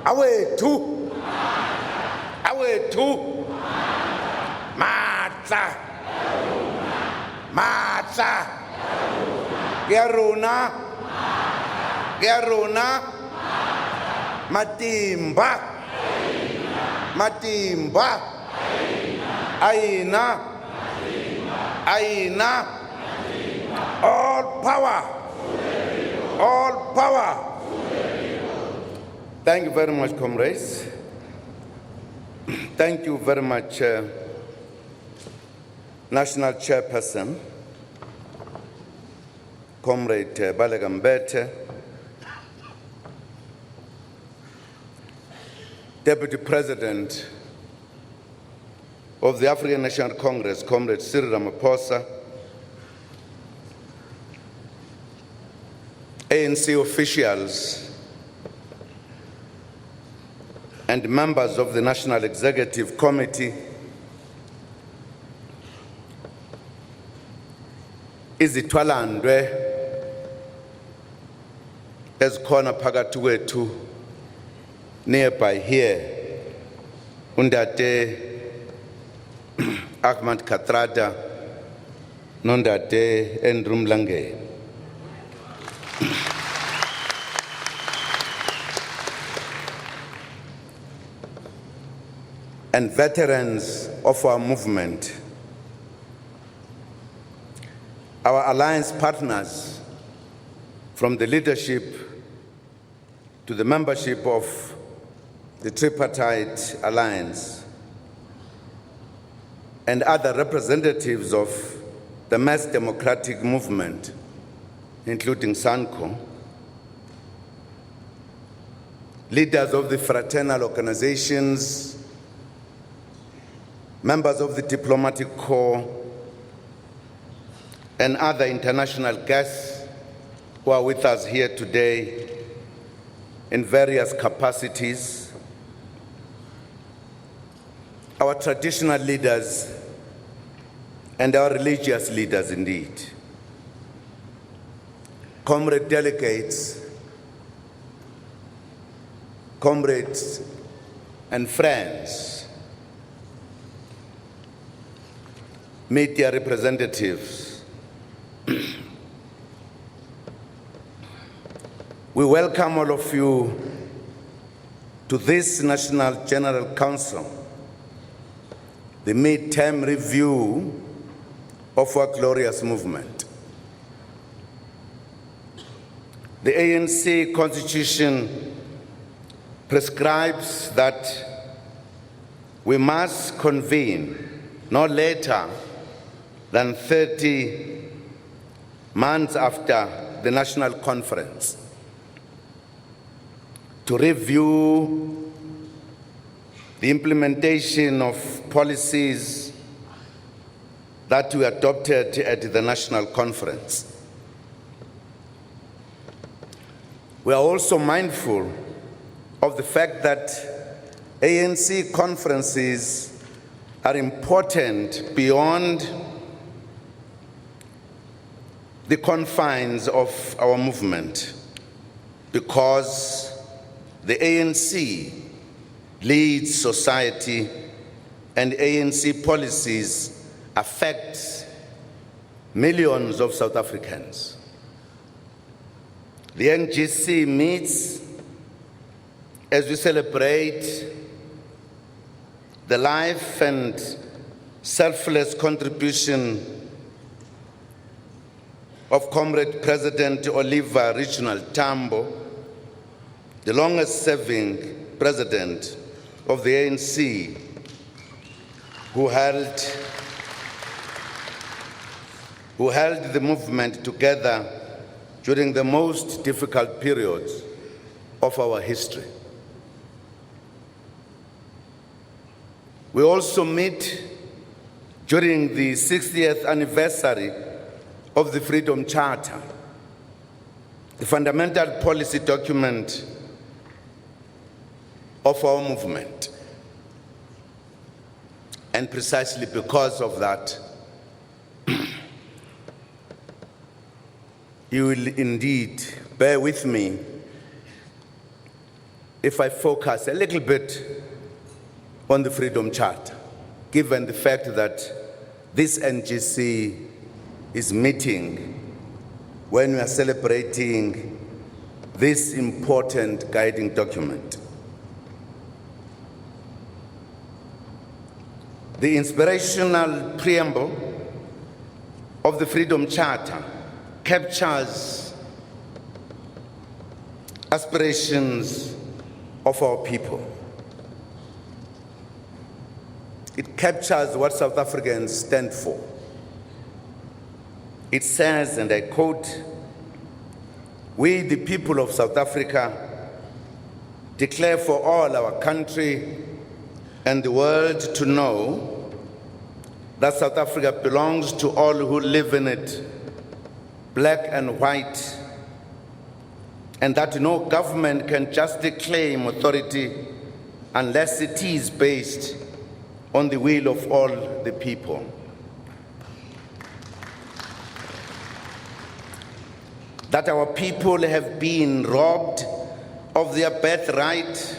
awethu matla ke rona matimba aina all power. Thank you very much, comrades. Thank you very much, National Chairperson, Comrade Balegambete, Deputy President of the African National Congress, Comrade Cyril Ramaphosa, ANC officials, and members of the National Executive Committee, izithwalandwe ezikhona phakathi kwethu nearby here, undate Ahmad Kathrada nondate Andrew Mlangeni. And veterans of our movement, our alliance partners, from the leadership to the membership of the Tripartite Alliance, and other representatives of the mass democratic movement, including SANCO, leaders of the fraternal organizations, members of the diplomatic corps, and other international guests who are with us here today in various capacities, our traditional leaders and our religious leaders indeed, comrade delegates, comrades and friends, media representatives, we welcome all of you to this National General Council, the mid-term review of our glorious movement. The ANC Constitution prescribes that we must convene no later than 30 months after the National Conference to review the implementation of policies that we adopted at the National Conference. We are also mindful of the fact that ANC conferences are important beyond the confines of our movement, because the ANC leads society and ANC policies affect millions of South Africans. The NGC meets as we celebrate the life and selfless contribution of Comrade President Oliver Reginald Tambo, the longest-serving president of the ANC, who held the movement together during the most difficult periods of our history. We also meet during the 60th anniversary of the Freedom Charter, the fundamental policy document of our movement. And precisely because of that, you will indeed bear with me if I focus a little bit on the Freedom Charter, given the fact that this NGC is meeting when we are celebrating this important guiding document. The inspirational preamble of the Freedom Charter captures aspirations of our people. It captures what South Africans stand for. It says, and I quote, "We, the people of South Africa, declare for all our country and the world to know that South Africa belongs to all who live in it, black and white, and that no government can justly claim authority unless it is based on the will of all the people." That our people have been robbed of their birthright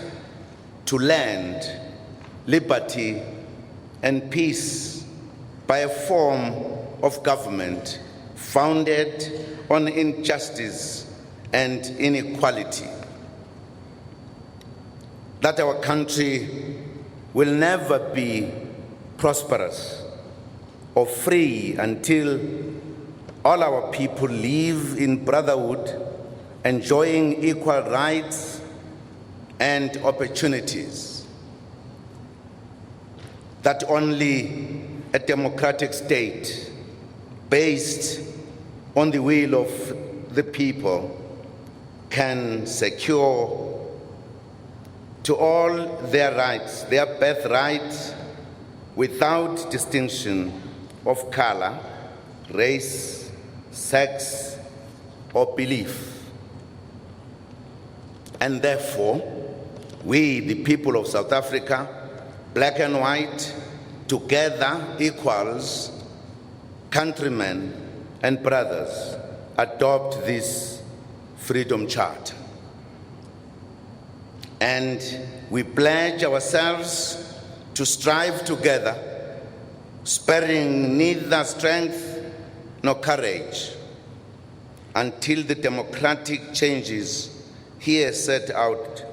to land, liberty, and peace by a form of government founded on injustice and inequality. That our country will never be prosperous or free until all our people live in brotherhood, enjoying equal rights and opportunities. That only a democratic state based on the will of the people can secure to all their rights, their birthright, without distinction of color, race, sex, or belief. And therefore, we, the people of South Africa, black and white, together equals, countrymen and brothers, adopt this Freedom Charter. And we pledge ourselves to strive together, sparing neither strength nor courage, until the democratic changes here set out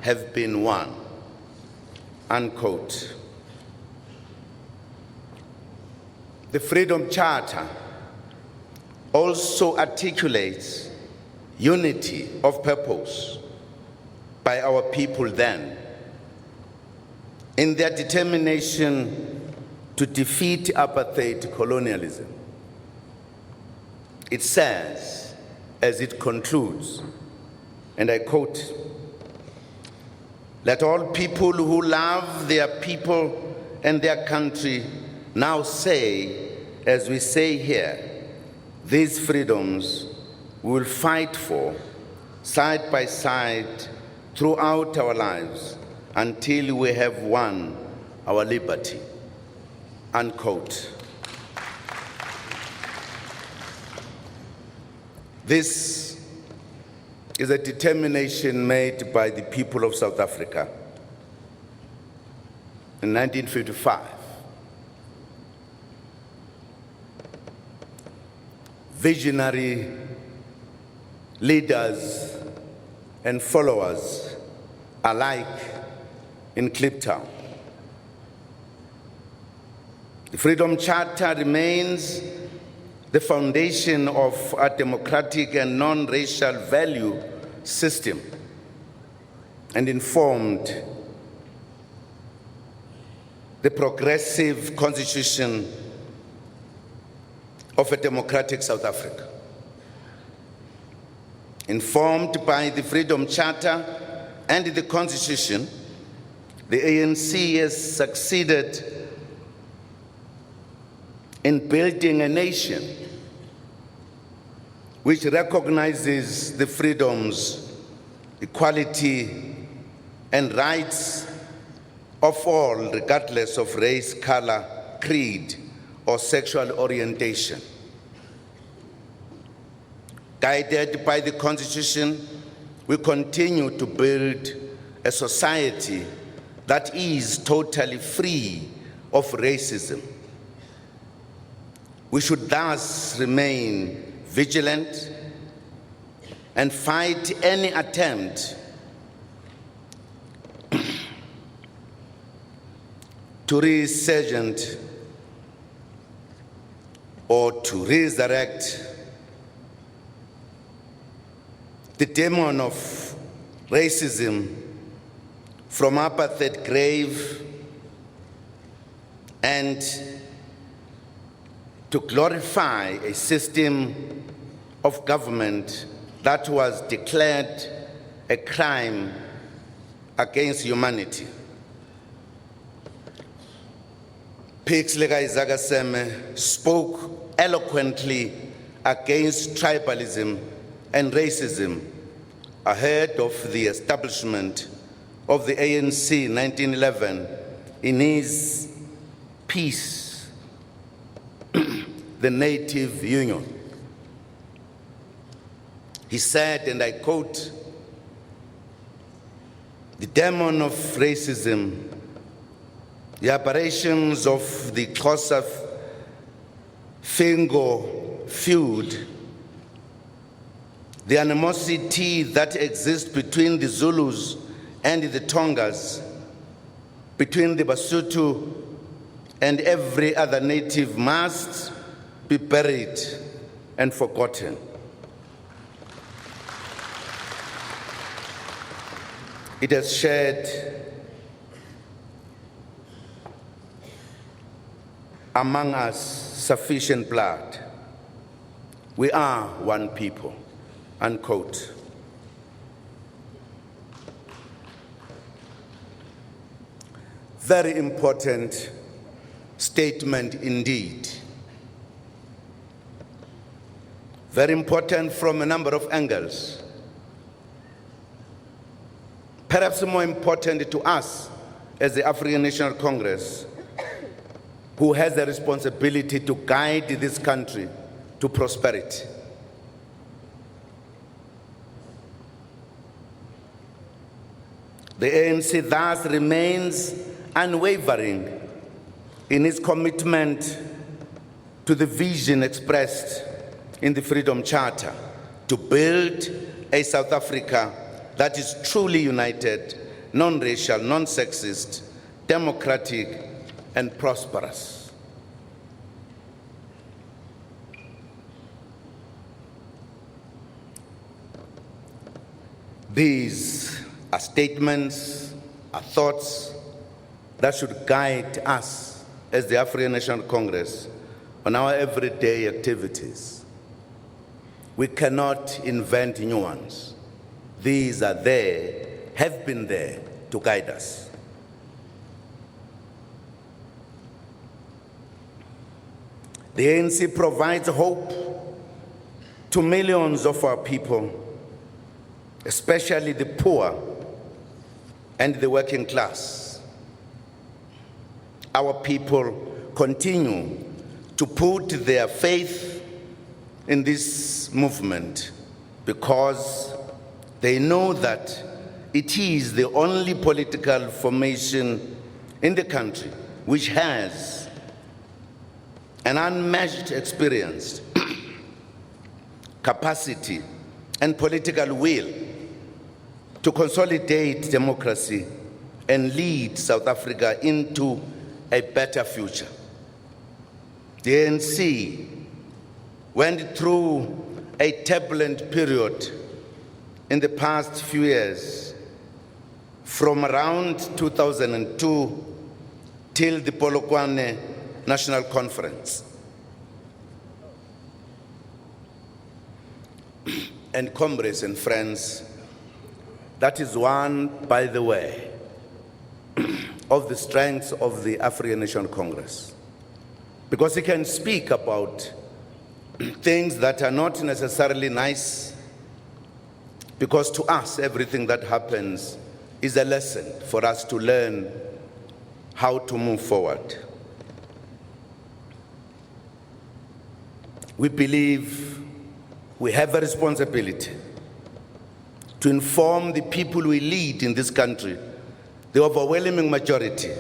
have been won. Unquote. The Freedom Charter also articulates unity of purpose by our people then in their determination to defeat apartheid colonialism. It says, as it concludes, and I quote, "Let all people who love their people and their country now say, as we say here, these freedoms we will fight for side by side throughout our lives until we have won our liberty." Unquote. This is a determination made by the people of South Africa in 1955. Visionary leaders and followers alike in Kliptown. The Freedom Charter remains the foundation of a democratic and non-racial value system and informed the progressive constitution of a democratic South Africa. Informed by the Freedom Charter and the Constitution, the ANC has succeeded in building a nation which recognizes the freedoms, equality, and rights of all, regardless of race, color, creed, or sexual orientation. Guided by the Constitution, we continue to build a society that is totally free of racism. We should thus remain vigilant and fight any attempt to resurgent or to resurrect the demon of racism from apartheid grave and to glorify a system of government that was declared a crime against humanity. Pixleka Izagaseme spoke eloquently against tribalism and racism ahead of the establishment of the ANC in 1911 in his piece, The Native Union. He said, and I quote, "The demon of racism, the aberrations of the Xhosa Fingo feud, the animosity that exists between the Zulus and the Tongas, between the Basotho and every other native must be buried and forgotten." It has shed among us sufficient blood. We are one people, unquote. Very important statement indeed. Very important from a number of angles. Perhaps more important to us as the African National Congress, who has the responsibility to guide this country to prosperity. The ANC thus remains unwavering in its commitment to the vision expressed in the Freedom Charter to build a South Africa that is truly united, non-racial, non-sexist, democratic, and prosperous. These are statements, are thoughts that should guide us as the African National Congress on our everyday activities. We cannot invent new ones. These are there, have been there to guide us. The ANC provides hope to millions of our people, especially the poor and the working class. Our people continue to put their faith in this movement because they know that it is the only political formation in the country which has an unmatched experience, capacity, and political will to consolidate democracy and lead South Africa into a better future. The ANC went through a turbulent period in the past few years, from around 2002 till the Polokwane National Conference. And comrades and friends, that is one, by the way, of the strengths of the African National Congress. Because he can speak about things that are not necessarily nice, because to us, everything that happens is a lesson for us to learn how to move forward. We believe we have a responsibility to inform the people we lead in this country, the overwhelming majority,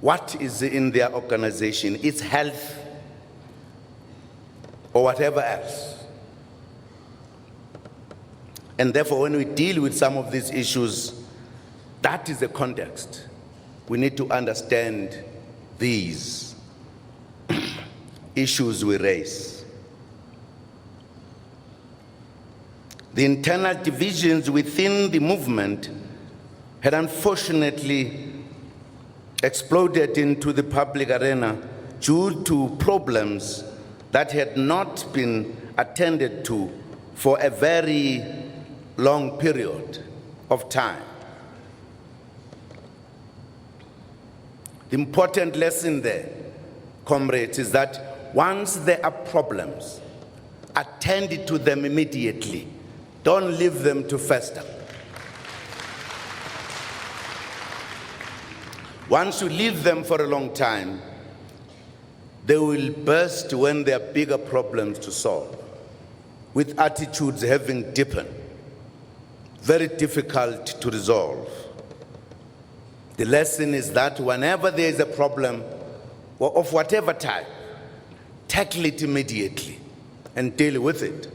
what is in their organization, its health, or whatever else. And therefore, when we deal with some of these issues, that is the context. We need to understand these issues we raise. The internal divisions within the movement had unfortunately exploded into the public arena due to problems that had not been attended to for a very long period of time. The important lesson there, comrades, is that once there are problems, attend to them immediately. Don't leave them to fester. Once you leave them for a long time, they will burst when there are bigger problems to solve, with attitudes having deepened, very difficult to resolve. The lesson is that whenever there is a problem, or of whatever type, tackle it immediately and deal with it.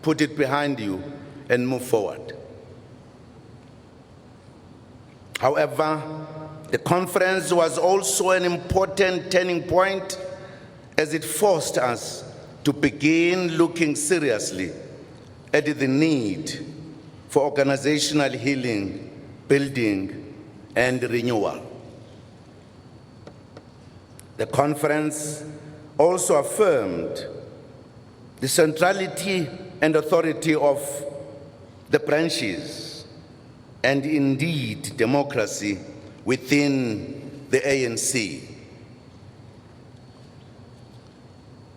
Put it behind you and move forward. However, the conference was also an important turning point as it forced us to begin looking seriously at the need for organizational healing, building, and renewal. The conference also affirmed the centrality and authority of the branches and indeed democracy within the ANC.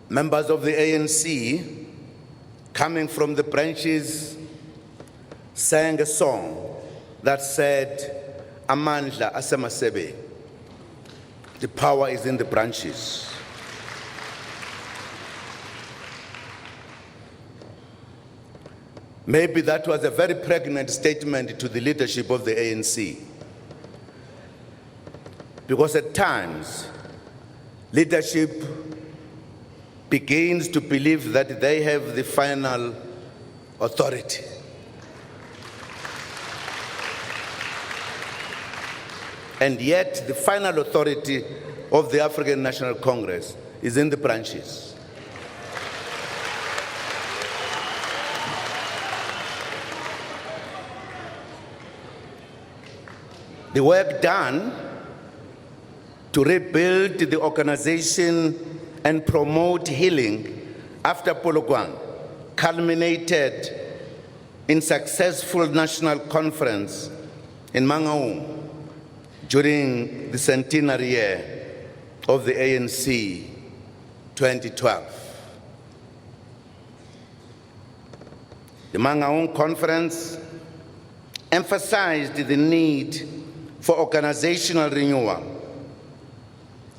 Members of the ANC coming from the branches sang a song that said, Amandla asemasebe. The power is in the branches. Maybe that was a very pregnant statement to the leadership of the ANC. Because at times, leadership begins to believe that they have the final authority. And yet, the final authority of the African National Congress is in the branches. The work done to rebuild the organization and promote healing after Polokwane culminated in successful national conference in Mangaung during the centenary year of the ANC 2012. The Mangaung Conference emphasized the need for organizational renewal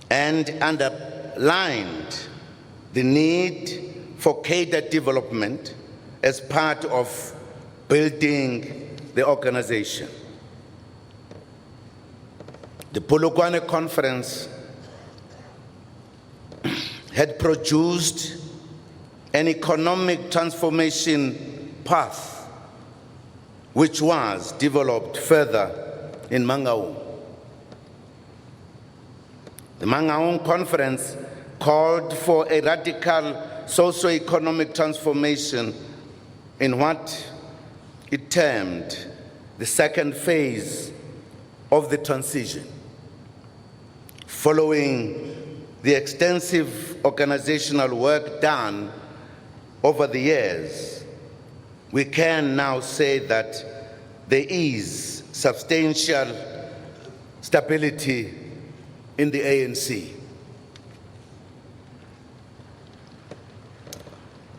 and underlined the need for cadre development as part of building the organization. The Polokwane Conference had produced an economic transformation path which was developed further in Mangaung. The Mangaung Conference called for a radical socio-economic transformation in what it termed the second phase of the transition. Following the extensive organizational work done over the years, we can now say that there is substantial stability in the ANC.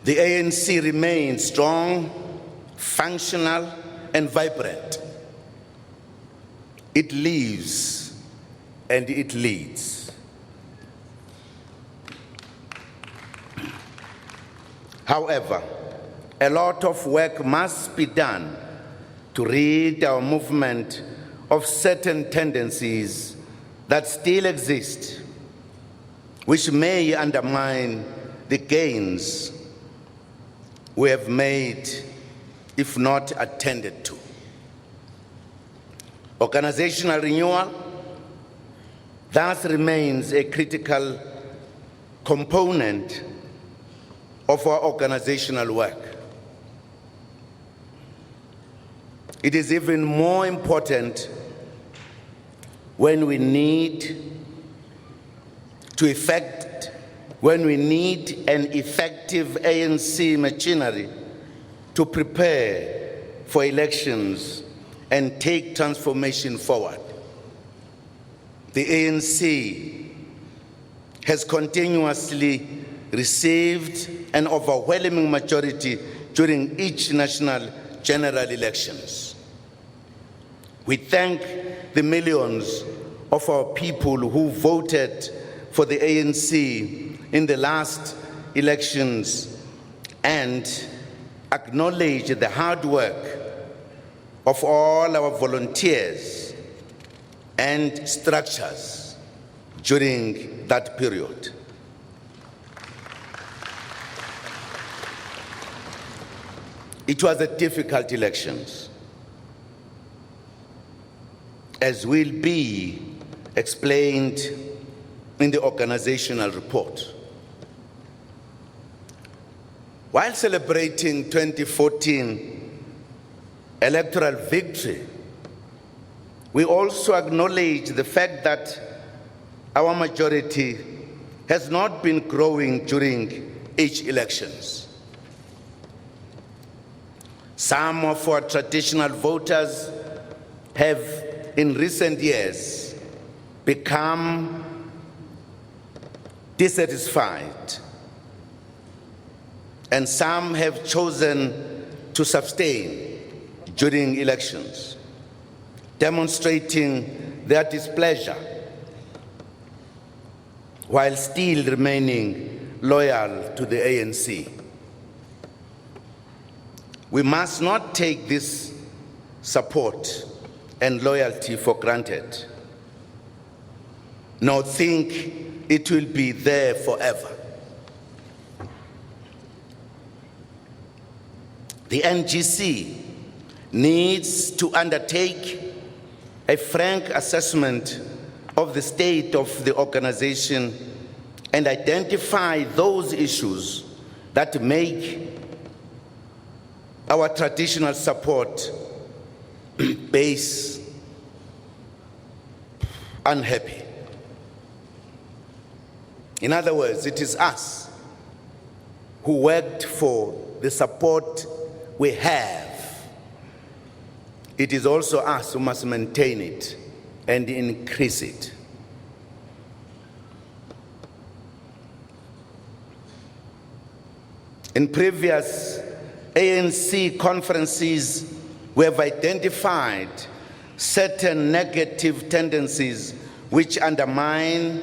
The ANC remains strong, functional, and vibrant. It lives and it leads. However, a lot of work must be done to rid our movement of certain tendencies that still exist, which may undermine the gains we have made if not attended to. Organizational renewal thus remains a critical component of our organizational work. It is even more important when we need an effective ANC machinery to prepare for elections and take transformation forward. The ANC has continuously received an overwhelming majority during each national general elections. We thank the millions of our people who voted for the ANC in the last elections and acknowledge the hard work of all our volunteers and structures during that period. It was a difficult election, as will be explained in the organizational report. While celebrating 2014 electoral victory, we also acknowledge the fact that our majority has not been growing during each elections. Some of our traditional voters have, in recent years, become dissatisfied, and some have chosen to abstain during elections, demonstrating their displeasure while still remaining loyal to the ANC. We must not take this support and loyalty for granted, nor think it will be there forever. The NGC needs to undertake a frank assessment of the state of the organization and identify those issues that make our traditional support base unhappy. In other words, it is us who worked for the support we have. It is also us who must maintain it and increase it. In previous ANC conferences, we have identified certain negative tendencies which undermine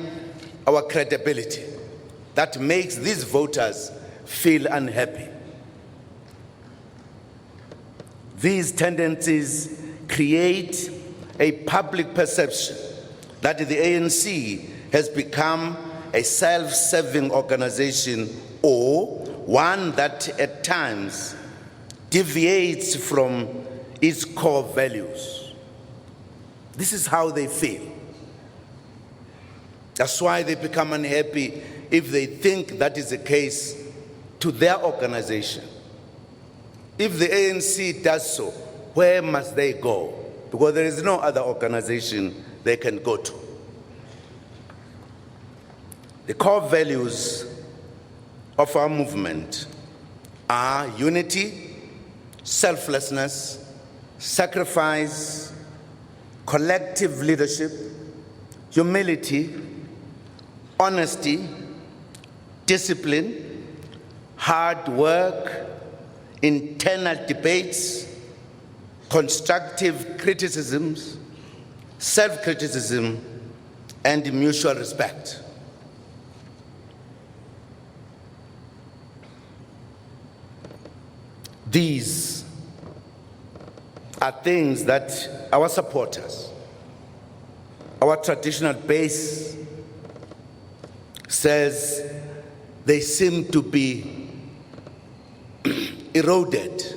our credibility, that makes these voters feel unhappy. These tendencies create a public perception that the ANC has become a self-serving organization, or one that at times deviates from its core values. This is how they feel. That's why they become unhappy if they think that is the case to their organization. If the ANC does so, where must they go? Because there is no other organization they can go to. The core values of our movement are unity, selflessness, sacrifice, collective leadership, humility, honesty, discipline, hard work, internal debates, constructive criticisms, self-criticism, and mutual respect. are things that our supporters, our traditional base, says they seem to be eroded.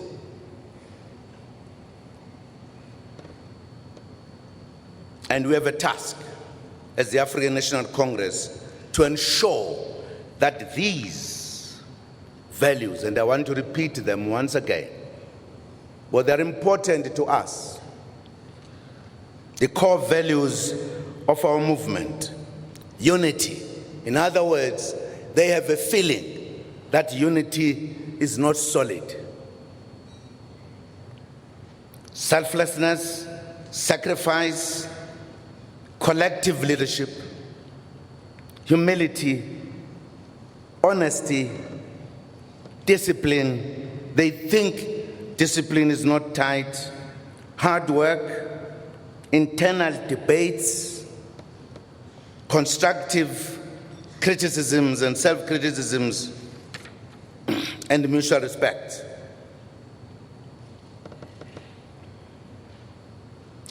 And we have a task as the African National Congress to ensure that these values, and I want to repeat them once again, well, they're important to us. The core values of our movement, unity. In other words, they have a feeling that unity is not solid. Selflessness, sacrifice, collective leadership, humility, honesty, discipline. They think discipline is not tight. Hard work, internal debates, constructive criticisms and self-criticisms, and mutual respect.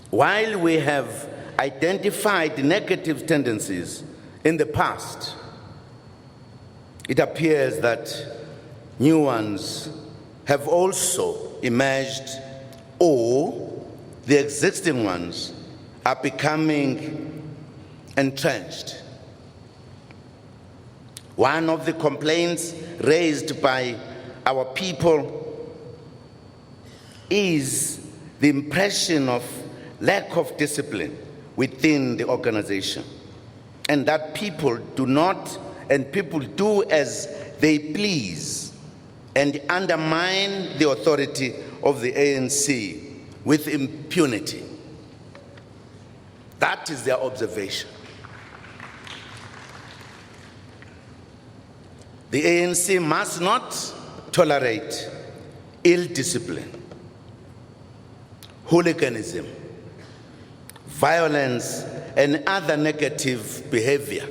While we have identified negative tendencies in the past, it appears that new ones have also emerged, or the existing ones are becoming entrenched. One of the complaints raised by our people is the impression of lack of discipline within the organization, and that people do as they please and undermine the authority of the ANC with impunity. That is their observation. The ANC must not tolerate ill discipline, hooliganism, violence, and other negative behavior.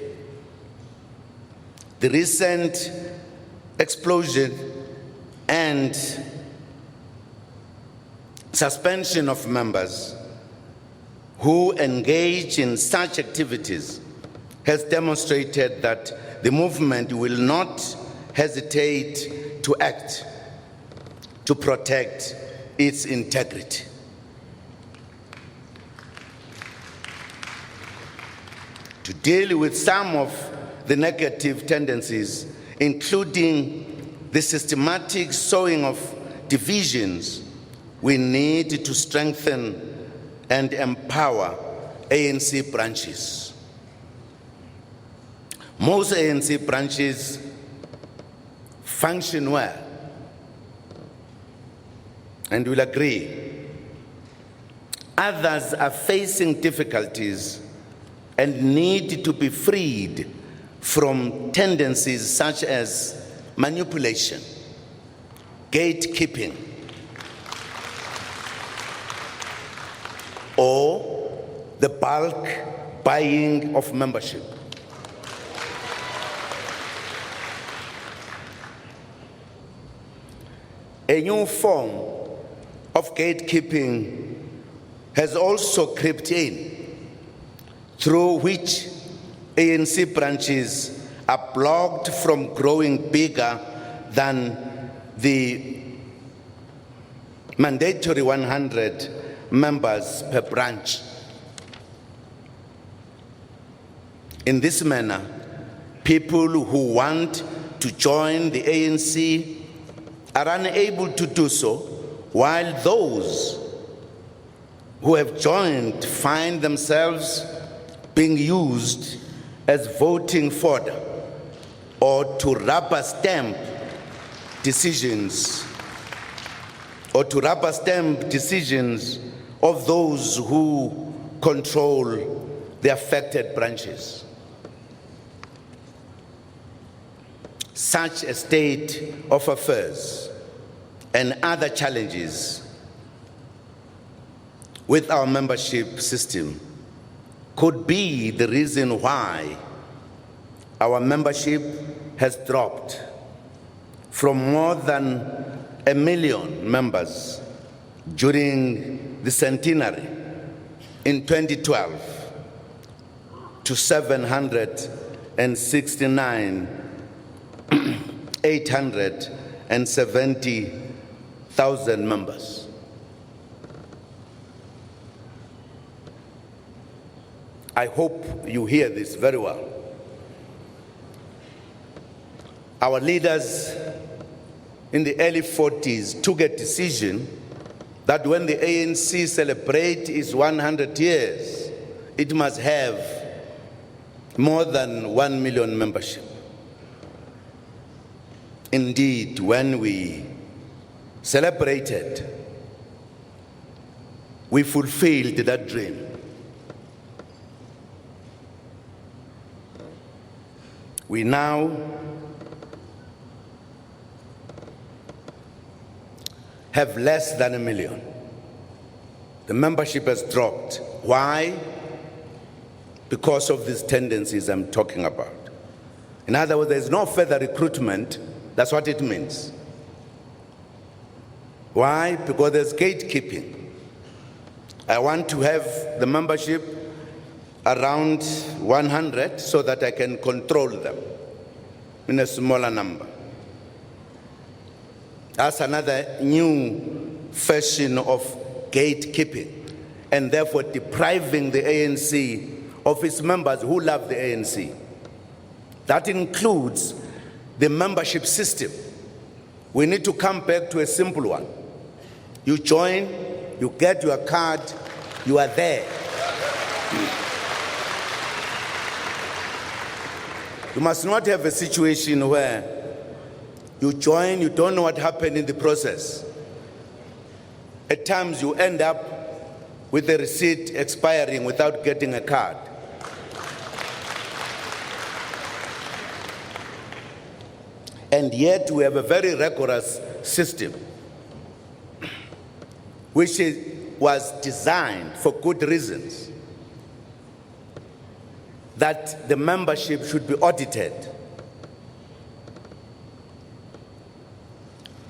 The recent explosion and suspension of members who engage in such activities has demonstrated that the movement will not hesitate to act to protect its integrity. To deal with some of the negative tendencies, including the systematic sowing of divisions, we need to strengthen and empower ANC branches. Most ANC branches function well, and will agree. Others are facing difficulties and need to be freed from tendencies such as manipulation, gatekeeping, or the bulk buying of membership. A new form of gatekeeping has also crept in, through which ANC branches are blocked from growing bigger than the mandatory 100 members per branch. In this manner, people who want to join the ANC are unable to do so, while those who have joined find themselves being used as voting fodder or to rubber stamp decisions of those who control the affected branches. Such a state of affairs and other challenges with our membership system could be the reason why our membership has dropped from more than 1 million members during the centenary in 2012 to 769,870,000 members. I hope you hear this very well. Our leaders in the early 40s took a decision that when the ANC celebrates its 100 years, it must have more than 1 million membership. Indeed, when we celebrated, we fulfilled that dream. We now have less than 1 million. The membership has dropped. Why? Because of these tendencies I'm talking about. In other words, there's no further recruitment. That's what it means. Why? Because there's gatekeeping. I want to have the membership around 100 so that I can control them in a smaller number. That's another new fashion of gatekeeping, and therefore depriving the ANC of its members who love the ANC. That includes the membership system. We need to come back to a simple one. You join, you get your card, you are there. You must not have a situation where you join, you don't know what happened in the process. At times you end up with the receipt expiring without getting a card. And yet we have a very rigorous system which was designed for good reasons, that the membership should be audited.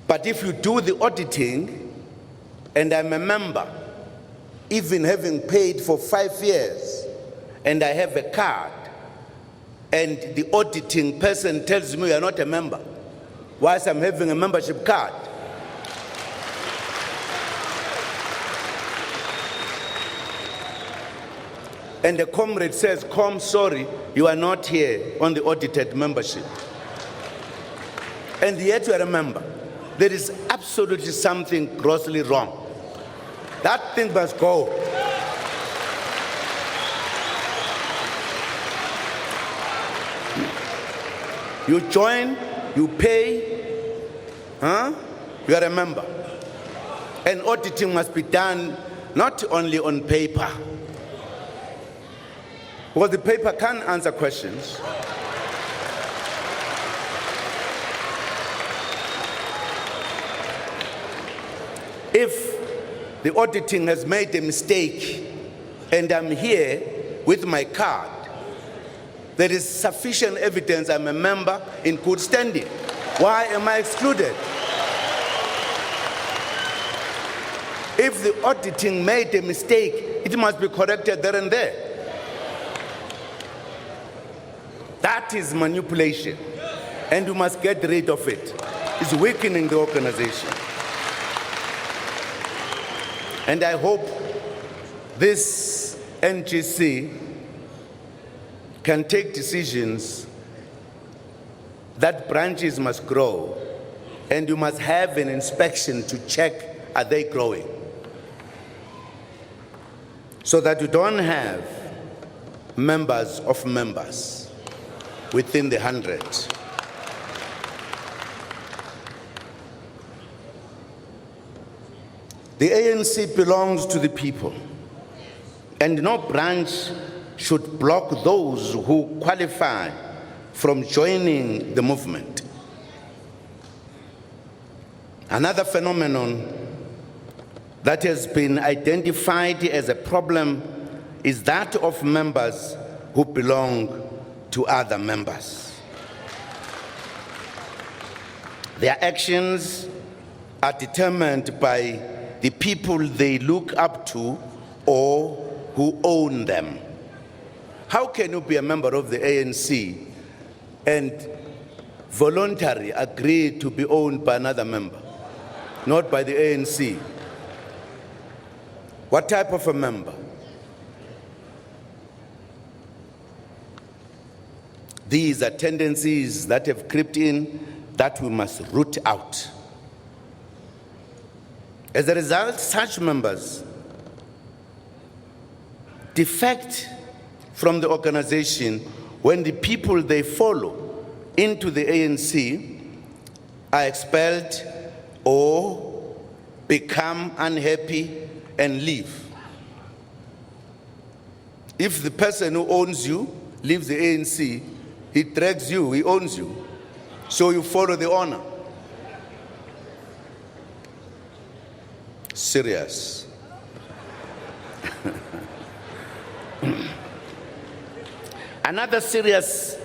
But if you do the auditing, and I'm a member, even having paid for 5 years, and I have a card, and the auditing person tells me you're not a member, whilst I'm having a membership card, and the comrade says, "Come, sorry, you are not here on the audited membership," and yet you are a member, there is absolutely something grossly wrong. That thing must go. You join, you pay, you are a member. And auditing must be done not only on paper, because the paper can answer questions. If the auditing has made a mistake and I'm here with my card, there is sufficient evidence I'm a member in good standing. Why am I excluded? If the auditing made a mistake, it must be corrected there and there. That is manipulation, and we must get rid of it. It's weakening the organization. And I hope this NGC can take decisions that branches must grow, and you must have an inspection to check, are they growing? So that you don't have members of members within the 100. The ANC belongs to the people, and no branch should block those who qualify from joining the movement. Another phenomenon that has been identified as a problem is that of members who belong to other members. Their actions are determined by the people they look up to or who own them. How can you be a member of the ANC and voluntarily agree to be owned by another member, not by the ANC? What type of a member? These are tendencies that have crept in that we must root out. As a result, such members defect from the organization when the people they follow into the ANC are expelled or become unhappy and leave. If the person who owns you leaves the ANC, he drags you, he owns you, so you follow the owner. Serious. Another serious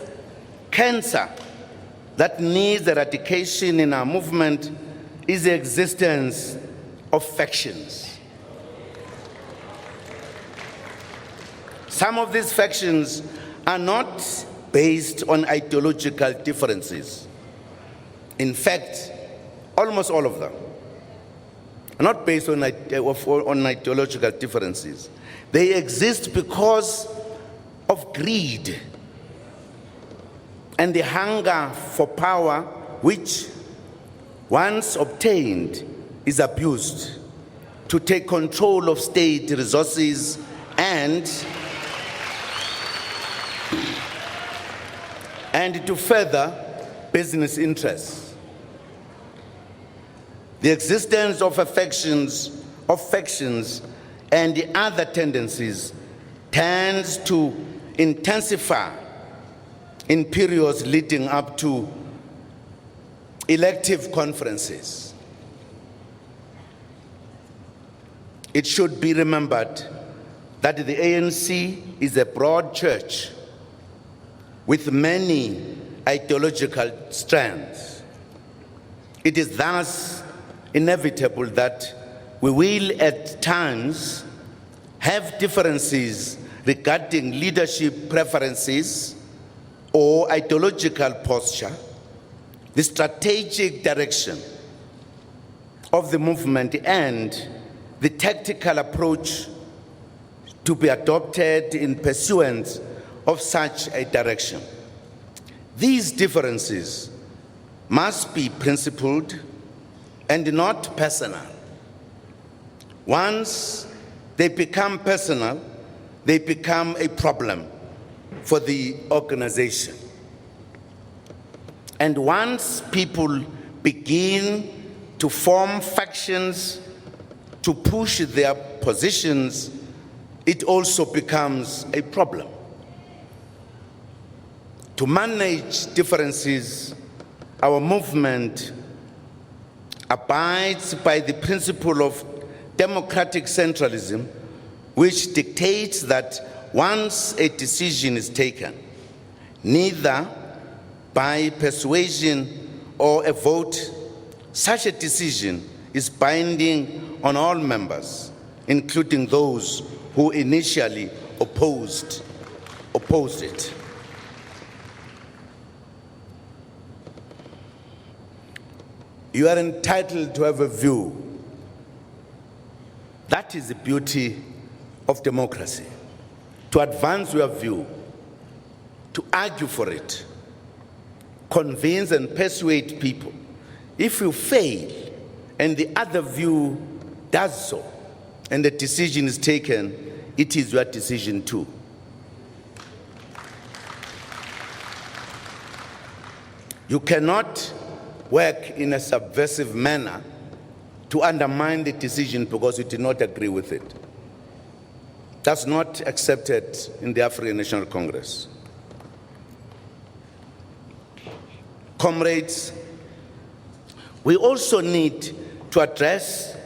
cancer that needs eradication in our movement is the existence of factions. Some of these factions are not based on ideological differences. In fact, almost all of them are not based on ideological differences. They exist because of greed and the hunger for power, which, once obtained, is abused to take control of state resources and to further business interests. The existence of factions and the other tendencies tends to intensify in periods leading up to elective conferences. It should be remembered that the ANC is a broad church with many ideological strands. It is thus inevitable that we will at times have differences regarding leadership preferences or ideological posture, the strategic direction of the movement, and the tactical approach to be adopted in pursuance of such a direction. These differences must be principled and not personal. Once they become personal, they become a problem for the organization. And once people begin to form factions to push their positions, it also becomes a problem. To manage differences, our movement abides by the principle of democratic centralism, which dictates that once a decision is taken, neither by persuasion or a vote, such a decision is binding on all members, including those who initially opposed it. You are entitled to have a view. That is the beauty of democracy. To advance your view, to argue for it, convince and persuade people. If you fail and the other view does so, and the decision is taken, it is your decision too. You cannot work in a subversive manner to undermine the decision because you did not agree with it. That's not accepted in the African National Congress. Comrades, we also need to address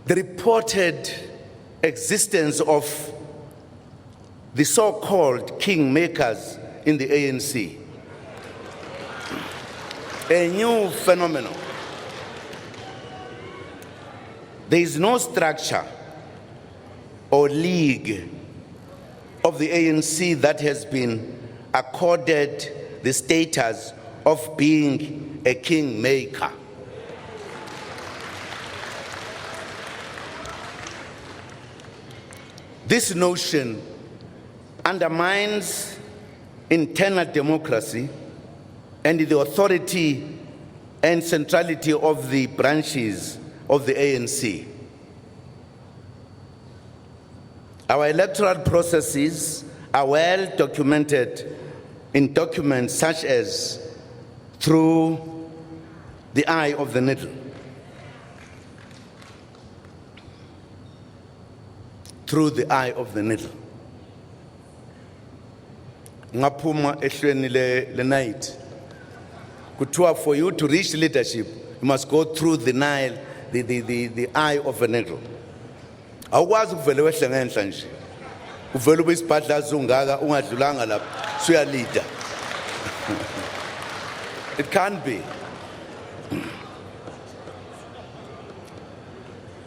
the reported existence of the so-called kingmakers in the ANC. A new phenomenon. There is no structure or league of the ANC that has been accorded the status of being a kingmaker. This notion undermines internal democracy and the authority and centrality of the branches of the ANC. Our electoral processes are well documented in documents such as Through the Eye of the Needle. Through the Eye of the Needle. Ngaphuma ehlweni le night. Kuthiwa for you to reach leadership, you must go through the Nile, the eye of a needle. Awukwazi ukuvele wehle ngenhla nje. Uvele ube isibhadlazi ungaka ungadlulanga lapha, suya leader. It can't be.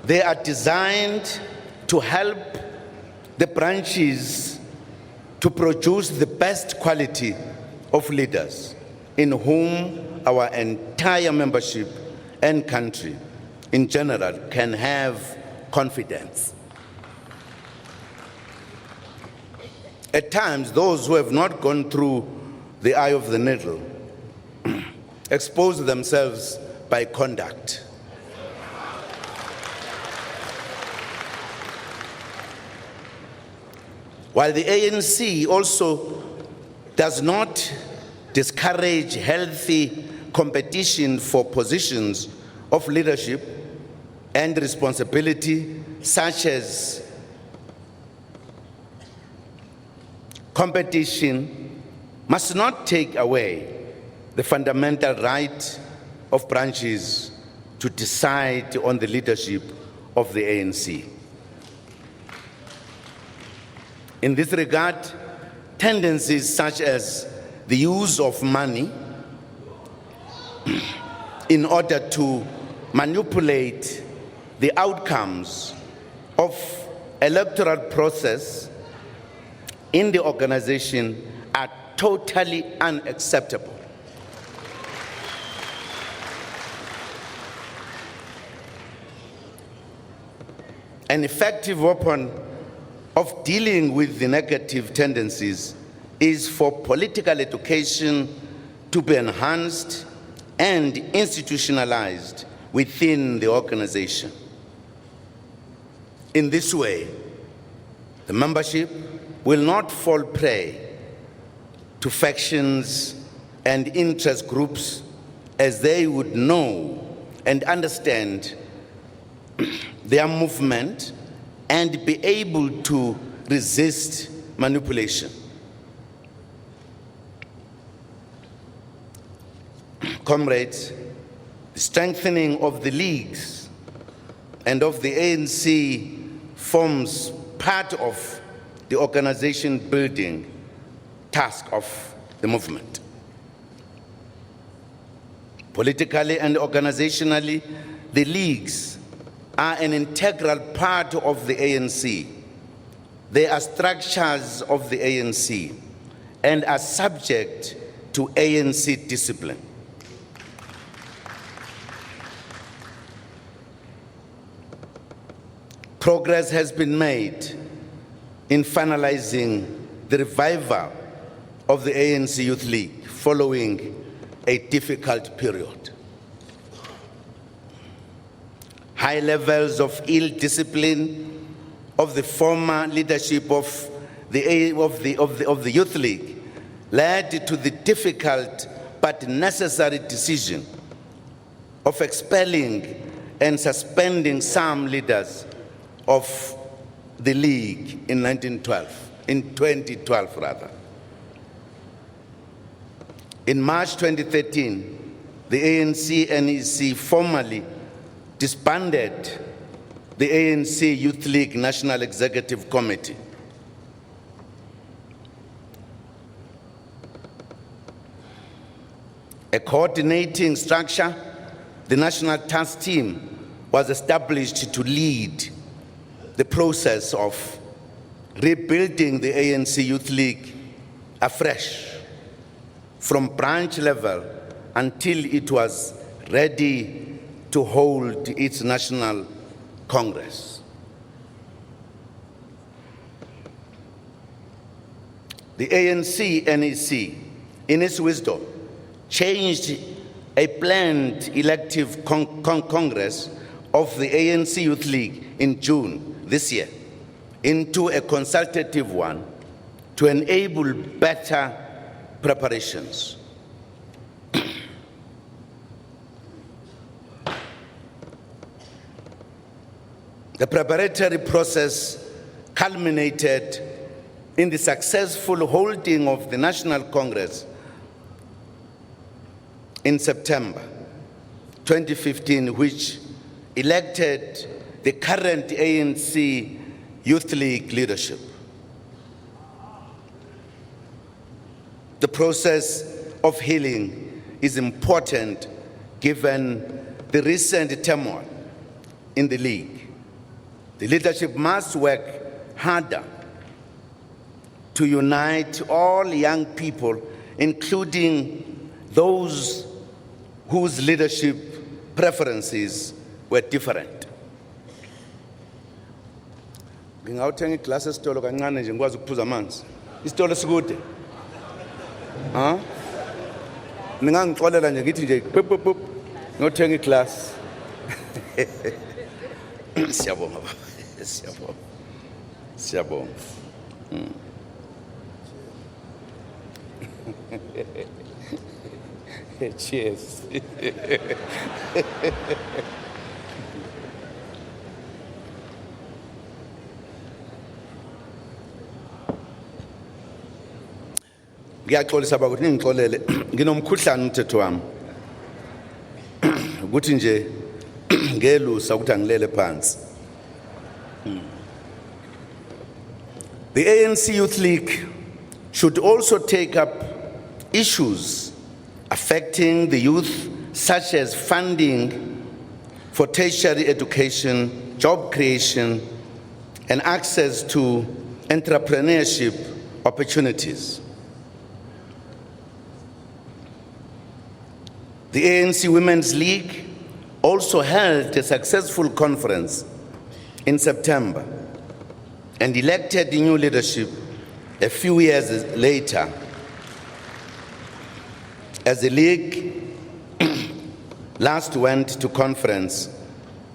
They are designed to help the branches to produce the best quality of leaders in whom our entire membership and country in general can have confidence. At times, those who have not gone through the eye of the needle expose themselves by conduct. While the ANC also does not discourage healthy competition for positions of leadership and responsibility, such as competition must not take away the fundamental right of branches to decide on the leadership of the ANC. In this regard, tendencies such as the use of money in order to manipulate the outcomes of electoral process in the organization are totally unacceptable. An effective weapon of dealing with the negative tendencies is for political education to be enhanced and institutionalized within the organization. In this way, the membership will not fall prey to factions and interest groups, as they would know and understand their movement and be able to resist manipulation. Comrades, the strengthening of the leagues and of the ANC forms part of the organization building task of the movement. Politically and organizationally, the leagues are an integral part of the ANC. They are structures of the ANC and are subject to ANC discipline. Progress has been made in finalizing the revival of the ANC Youth League following a difficult period. High levels of ill discipline of the former leadership of the Youth League led to the difficult but necessary decision of expelling and suspending some leaders of the league in 2012 rather. In March 2013, the ANC NEC formally disbanded the ANC Youth League National Executive Committee. A coordinating structure, the National Task Team, was established to lead the process of rebuilding the ANC Youth League afresh from branch level until it was ready to hold its national congress. The ANC NEC, in its wisdom, changed a planned elective congress of the ANC Youth League in June this year into a consultative one to enable better preparations. The preparatory process culminated in the successful holding of the National Congress in September 2015, which elected the current ANC Youth League leadership. The process of healing is important given the recent turmoil in the League. The leadership must work harder to unite all young people, including those whose leadership preferences were different. Ngingawuthenga iglass esitolo kancane nje ngikwazi ukuphuza amanzi. Isitolo sikude. Ningangixolela nje ngithi nje pop pop pop ngothenga iglass. Siyabonga baba. Siyabonga. Siyabonga. Cheers. Ngiyaxolisa bakuthi ningixolele nginomkhuhlane umthetho wami ukuthi nje ngelusa ukuthi angilele phansi. The ANC Youth League should also take up issues affecting the youth, such as funding for tertiary education, job creation, and access to entrepreneurship opportunities. The ANC Women's League also held a successful conference in September and elected new leadership a few years later, as the League last went to conference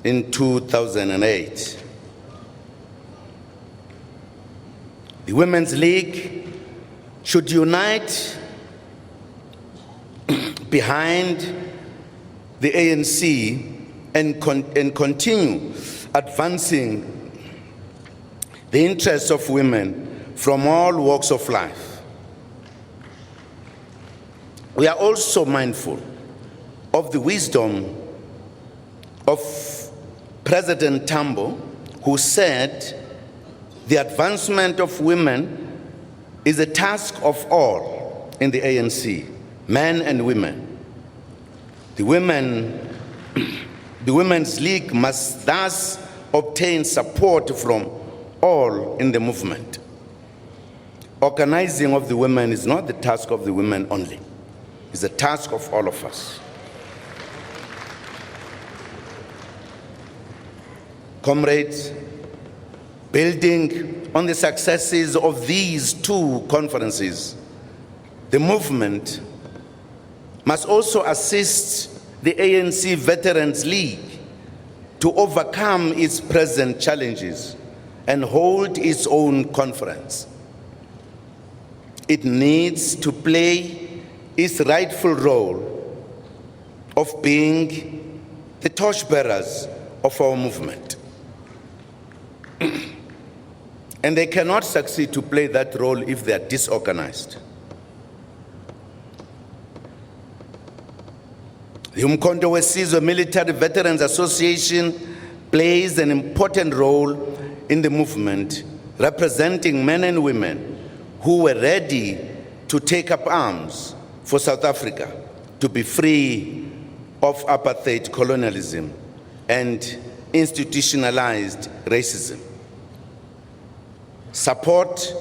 in 2008. The Women's League should unite behind the ANC and continue advancing the interests of women from all walks of life. We are also mindful of the wisdom of President Tambo, who said the advancement of women is a task of all in the ANC, men and women. The Women's League must thus obtain support from all in the movement. Organizing of the women is not the task of the women only. It's the task of all of us. Comrades, building on the successes of these two conferences, the movement must also assist the ANC Veterans League to overcome its present challenges and hold its own conference. It needs to play its rightful role of being the torchbearers of our movement. And they cannot succeed to play that role if they are disorganized. The Umkhonto weSizwe Military Veterans Association plays an important role in the movement, representing men and women who were ready to take up arms for South Africa to be free of apartheid colonialism and institutionalized racism. Support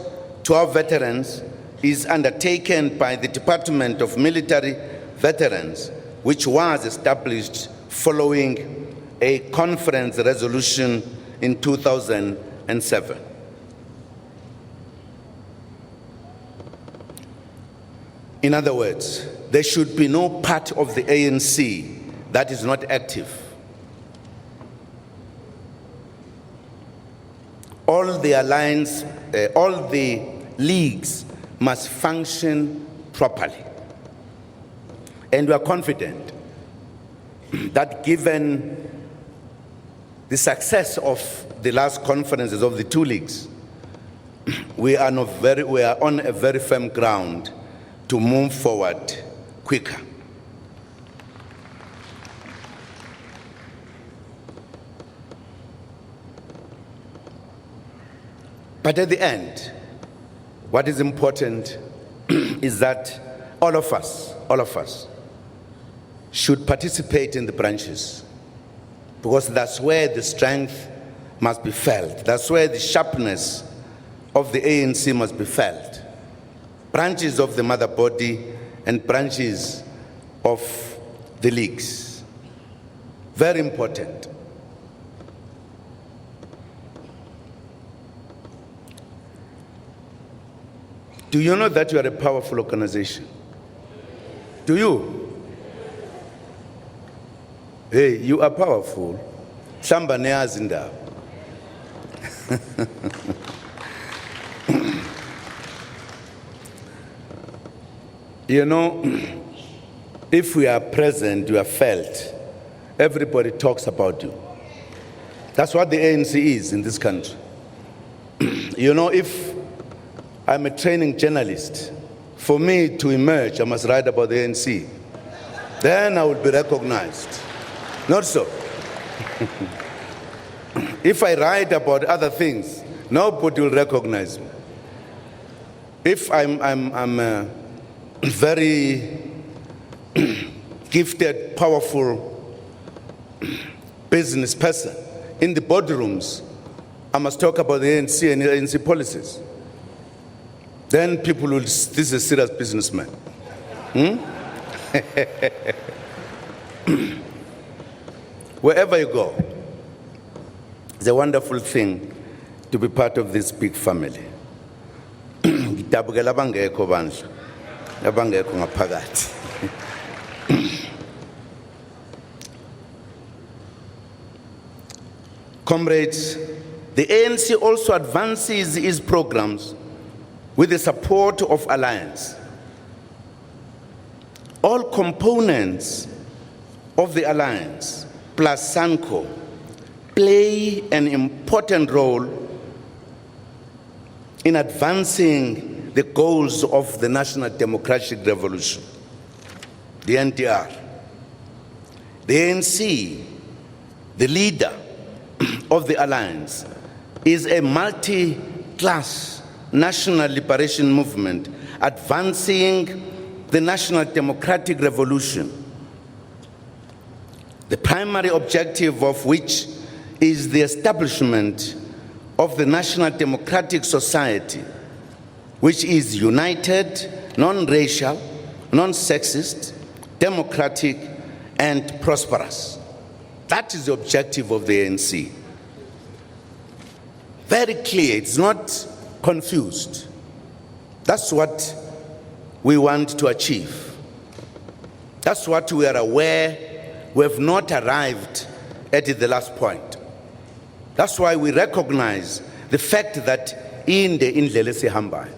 to our veterans is undertaken by the Department of Military Veterans, which was established following a conference resolution in 2007. In other words, there should be no part of the ANC that is not active. All the all the leagues must function properly. And we are confident that given the success of the last conferences of the two leagues, we are on a very firm ground to move forward quicker. But at the end, what is important is that all of us should participate in the branches, because that's where the strength must be felt. That's where the sharpness of the ANC must be felt. Branches of the mother body and branches of the leagues. Very important. Do you know that you are a powerful organization? Do you? Hey, you are powerful. Shamba neyazi indaba. You know, if we are present, you are felt, everybody talks about you. That's what the ANC is in this country. You know, if I'm a training journalist, for me to emerge, I must write about the ANC. Then I will be recognized. Not so. If I write about other things, nobody will recognize me. If I'm very gifted, powerful business person, in the boardrooms, I must talk about the ANC and the ANC policies. Then people will, this is a serious businessman. Wherever you go, it's a wonderful thing to be part of this big family. Comrades, the ANC also advances its programs with the support of Alliance. All components of the Alliance, plus SANCO, play an important role in advancing the goals of the National Democratic Revolution, the NDR. The ANC, the leader of the Alliance, is a multi-class national liberation movement advancing the National Democratic Revolution, the primary objective of which is the establishment of the National Democratic Society, which is united, non-racial, non-sexist, democratic, and prosperous. That is the objective of the ANC. Very clear, it's not confused. That's what we want to achieve. That's what we are aware we have not arrived at the last point. That's why we recognize the fact that in the indlela esihambayo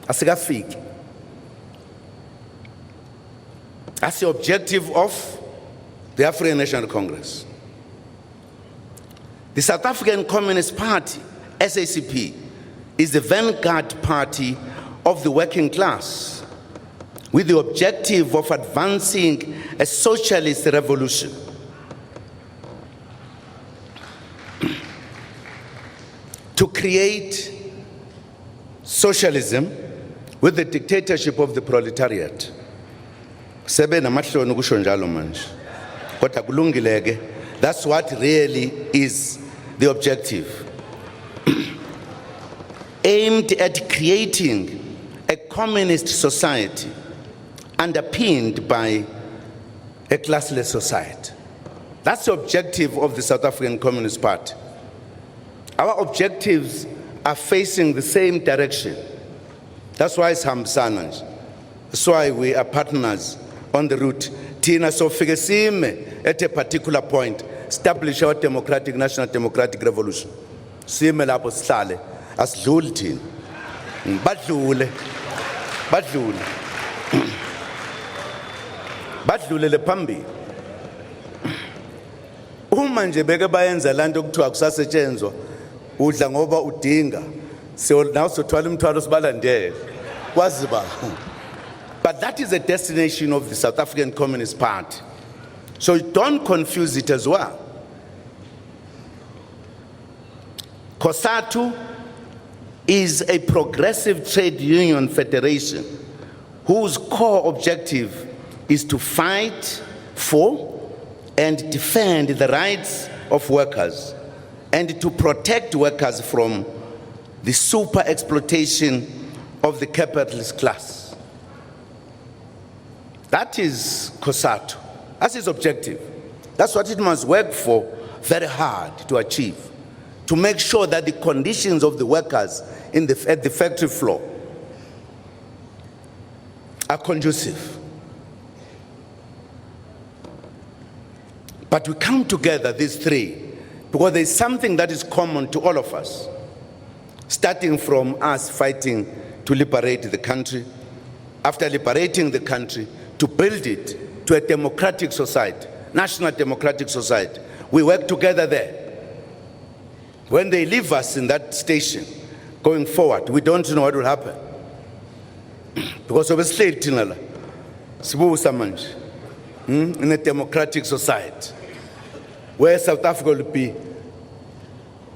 asikafiki. That's the objective of the African National Congress. The South African Communist Party, SACP, is the vanguard party of the working class with the objective of advancing a socialist revolution. To create socialism with the dictatorship of the proletariat. Sebe namahloni kusho njalo manje. Kodwa kulungileke That's what really is the objective. Aimed at creating a communist society underpinned by a classless society. That's the objective of the South African Communist Party. Our objectives are facing the same direction. That's why it's Hamsanaj. That's why we are partners on the route. Tina sofike sime at a particular point, establish our national democratic revolution. Sime lapho sihlale asidluli thina. Badlule le phambili. Uma nje beke bayenza lanto kuthiwa kusasetshenzwa udla ngoba udinga nawe sothwala imithwalo sibalandele kwazi ba. But that is the destination of the South African Communist Party. So don't confuse it as well. COSATU is a progressive trade union federation whose core objective is to fight for and defend the rights of workers and to protect workers from the super exploitation of the capitalist class. That is COSATU. That's its objective. That's what it must work for very hard to achieve, to make sure that the conditions of the workers at the factory floor are conducive. But we come together, these three, because there is something that is common to all of us, starting from us fighting to liberate the country, after liberating the country, to build it to a democratic society, national democratic society. We work together there. When they leave us in that station, going forward, we don't know what will happen. Because of a slave tinala, in a democratic society, where South Africa will be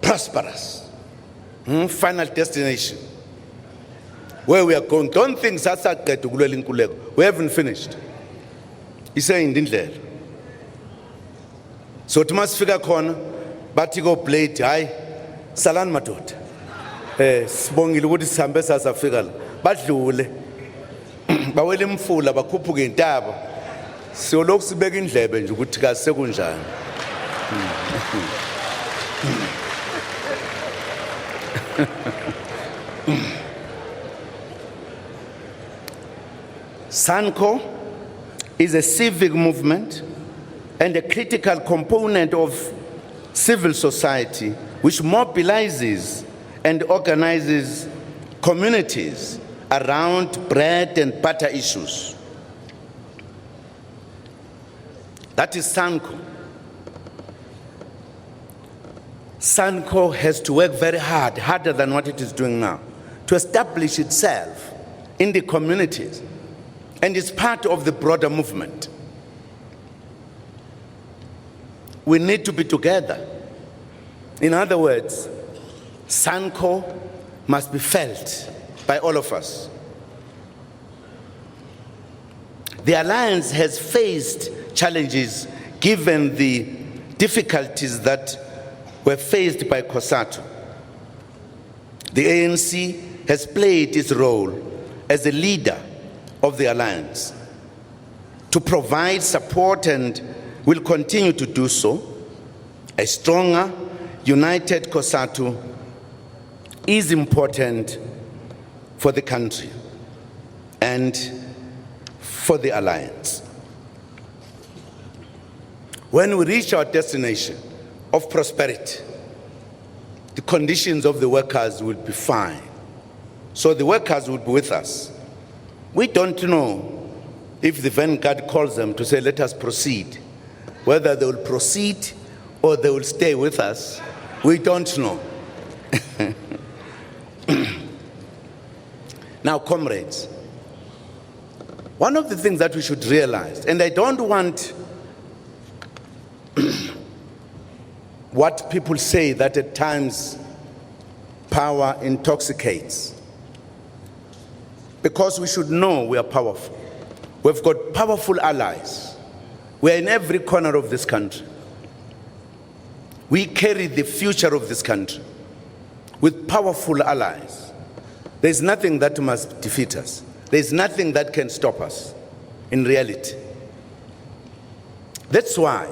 prosperous. Final destination. Where we are going. Don't think we haven't finished. He's saying indlela. So it must figure corner, but you go play it. Aye, salan matot. Sibongile ukuthi sihambe sasafika la. Badlule. Bawele mfula bakhuphuke intaba. Siyolokhu sibeka indlebe nje ukuthi kase kunjani. SANCO is a civic movement and a critical component of civil society which mobilizes and organizes communities around bread and butter issues. That is SANCO. SANCO has to work very hard, harder than what it is doing now, to establish itself in the communities. And it's part of the broader movement. We need to be together. In other words, SANCO must be felt by all of us. The Alliance has faced challenges given the difficulties that were faced by COSATU. The ANC has played its role as a leader of the Alliance to provide support and will continue to do so. A stronger, united COSATU is important for the country and for the Alliance. When we reach our destination of prosperity, the conditions of the workers will be fine. So the workers will be with us. We don't know if the vanguard calls them to say, let us proceed. Whether they will proceed or they will stay with us, we don't know. Now, comrades, one of the things that we should realize, and I don't want what people say that at times power intoxicates, because we should know we are powerful. We've got powerful allies. We are in every corner of this country. We carry the future of this country with powerful allies. There's nothing that must defeat us. There's nothing that can stop us in reality. That's why,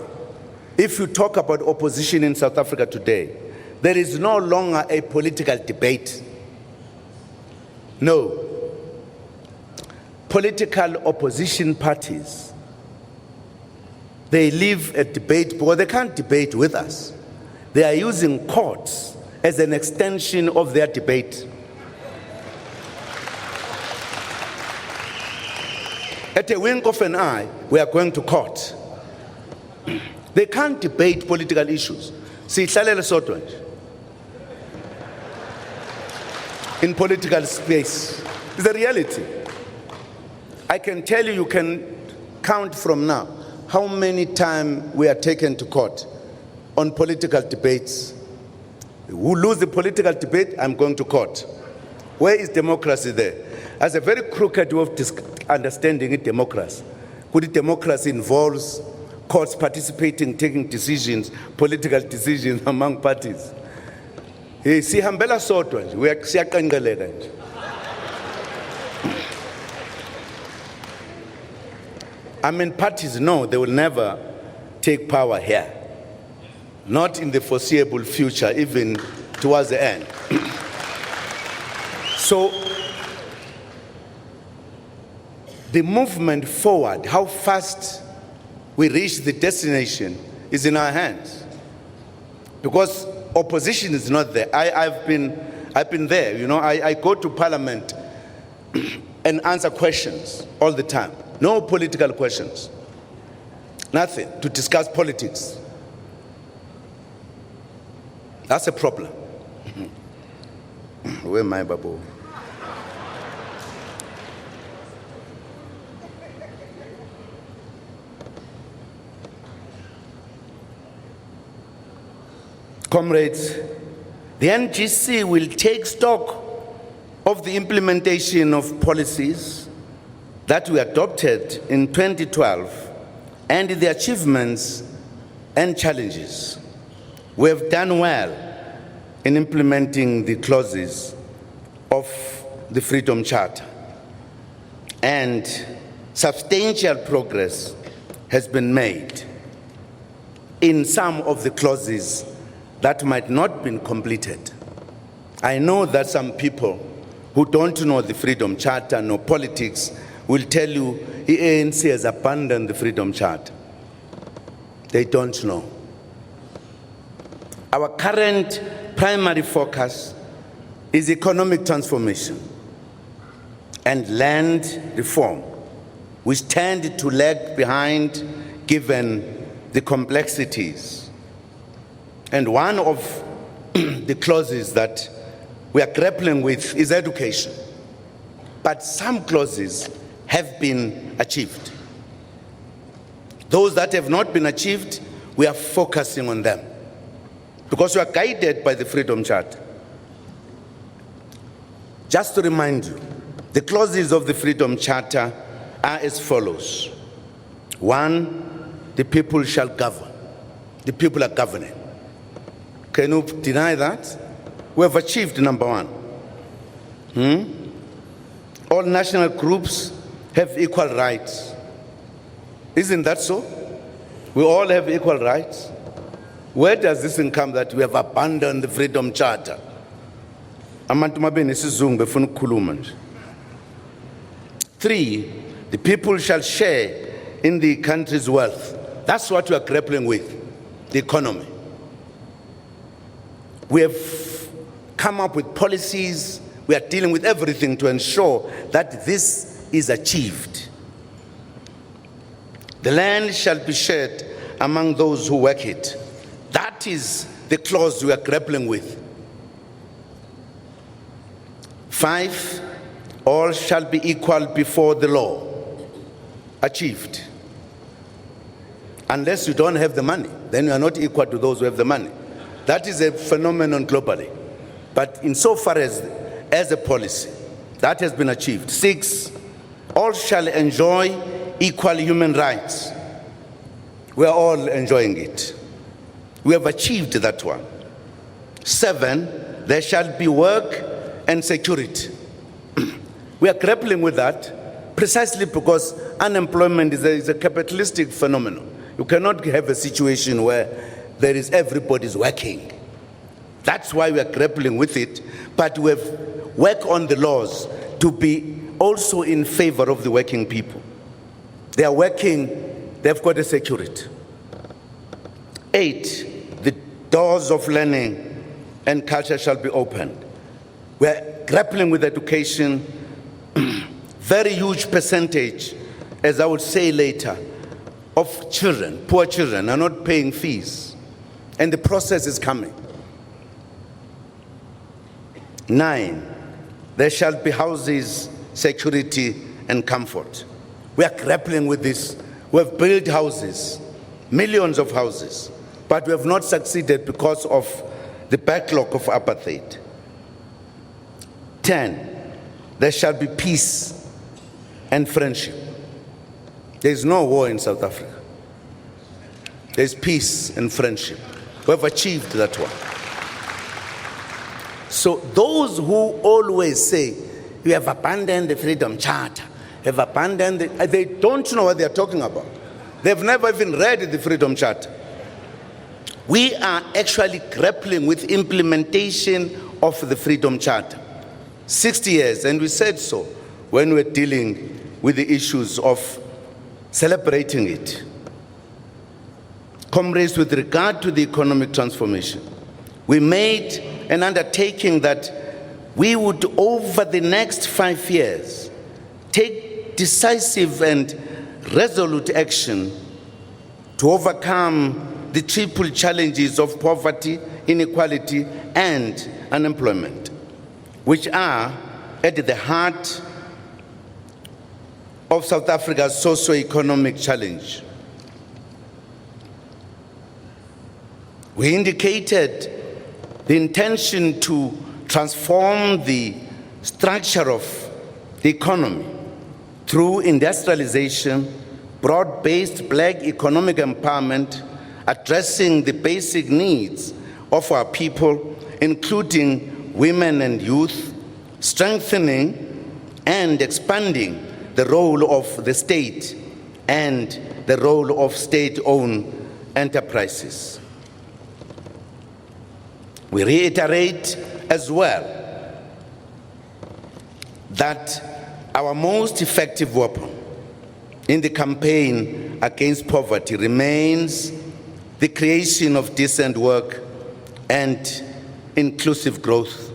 if you talk about opposition in South Africa today, there is no longer a political debate. No. Political opposition parties, they live a debate because they can't debate with us. They are using courts as an extension of their debate. At a wink of an eye, we are going to court. They can't debate political issues. Sihlalele sodwa nje. In political space. It's a reality. I can tell you, you can count from now how many times we are taken to court on political debates. Who lose the political debate, I'm going to court. Where is democracy there? As a very crooked way of understanding it, democracy. Good democracy involves courts participating, taking decisions, political decisions among parties. Sihambela sodwa nje, siyaqenqelela nje. I mean, parties know they will never take power here. Not in the foreseeable future, even towards the end. So, the movement forward, how fast we reach the destination, is in our hands. Because opposition is not there. I've been there, you know, I go to Parliament and answer questions all the time. No political questions. Nothing to discuss politics. That's a problem. Where am I, Babu? Comrades, the NGC will take stock of the implementation of policies that we adopted in 2012 and the achievements and challenges. We have done well in implementing the clauses of the Freedom Charter, and substantial progress has been made in some of the clauses that might not have been completed. I know that some people who don't know the Freedom Charter, know politics, will tell you the ANC has abandoned the Freedom Charter. They don't know. Our current primary focus is economic transformation and land reform. We stand to lag behind given the complexities. And one of the clauses that we are grappling with is education. But some clauses have been achieved. Those that have not been achieved, we are focusing on them because we are guided by the Freedom Charter. Just to remind you, the clauses of the Freedom Charter are as follows. 1, the people shall govern. The people are governing. Can you deny that? We have achieved number 1. All national groups have equal rights. Isn't that so? We all have equal rights. Where does this come that we have abandoned the Freedom Charter? 3, the people shall share in the country's wealth. That's what we are grappling with, the economy. We have come up with policies. We are dealing with everything to ensure that this is achieved. The land shall be shared among those who work it. That is the clause we are grappling with. 5, all shall be equal before the law. Achieved. Unless you don't have the money, then you are not equal to those who have the money. That is a phenomenon globally. But insofar as a policy, that has been achieved. 6, all shall enjoy equal human rights. We are all enjoying it. We have achieved that one. 7, there shall be work and security. We are grappling with that precisely because unemployment is a capitalistic phenomenon. You cannot have a situation where there is everybody's working. That's why we are grappling with it, but we have worked on the laws to be also in favor of the working people. They are working, they've got a security. 8, the doors of learning and culture shall be opened. We are grappling with education. Very huge percentage, as I would say later, of children, poor children, are not paying fees. And the process is coming. 9, there shall be houses, security, and comfort. We are grappling with this. We have built houses, millions of houses, but we have not succeeded because of the backlog of apartheid. 10, there shall be peace and friendship. There is no war in South Africa. There is peace and friendship. We have achieved that one. So those who always say, you have abandoned the Freedom Charter, have abandoned they don't know what they are talking about. They've never even read the Freedom Charter. We are actually grappling with implementation of the Freedom Charter. 60 years, and we said so when we're dealing with the issues of celebrating it. Comrades, with regard to the economic transformation, we made an undertaking that we would, over the next 5 years, take decisive and resolute action to overcome the triple challenges of poverty, inequality, and unemployment, which are at the heart of South Africa's socio-economic challenge. We indicated the intention to transform the structure of the economy through industrialization, broad-based black economic empowerment, addressing the basic needs of our people, including women and youth, strengthening and expanding the role of the state and the role of state-owned enterprises. We reiterate as well that our most effective weapon in the campaign against poverty remains the creation of decent work and inclusive growth.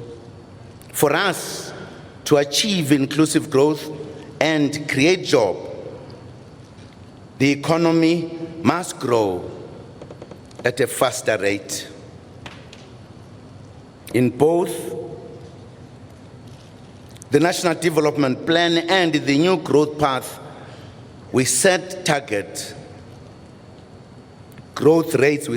For us to achieve inclusive growth and create jobs, the economy must grow at a faster rate. In both the National Development Plan and the new growth path, we set target growth rates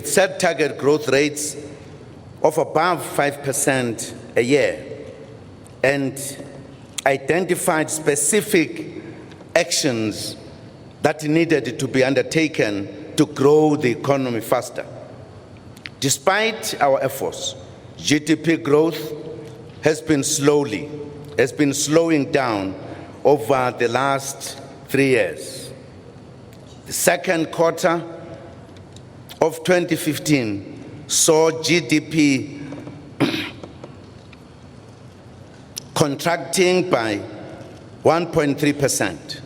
of above 5% a year and identified specific actions that needed to be undertaken to grow the economy faster. Despite our efforts, GDP growth has been slowing down over the last 3 years. The second quarter of 2015 saw GDP contracting by 1.3%.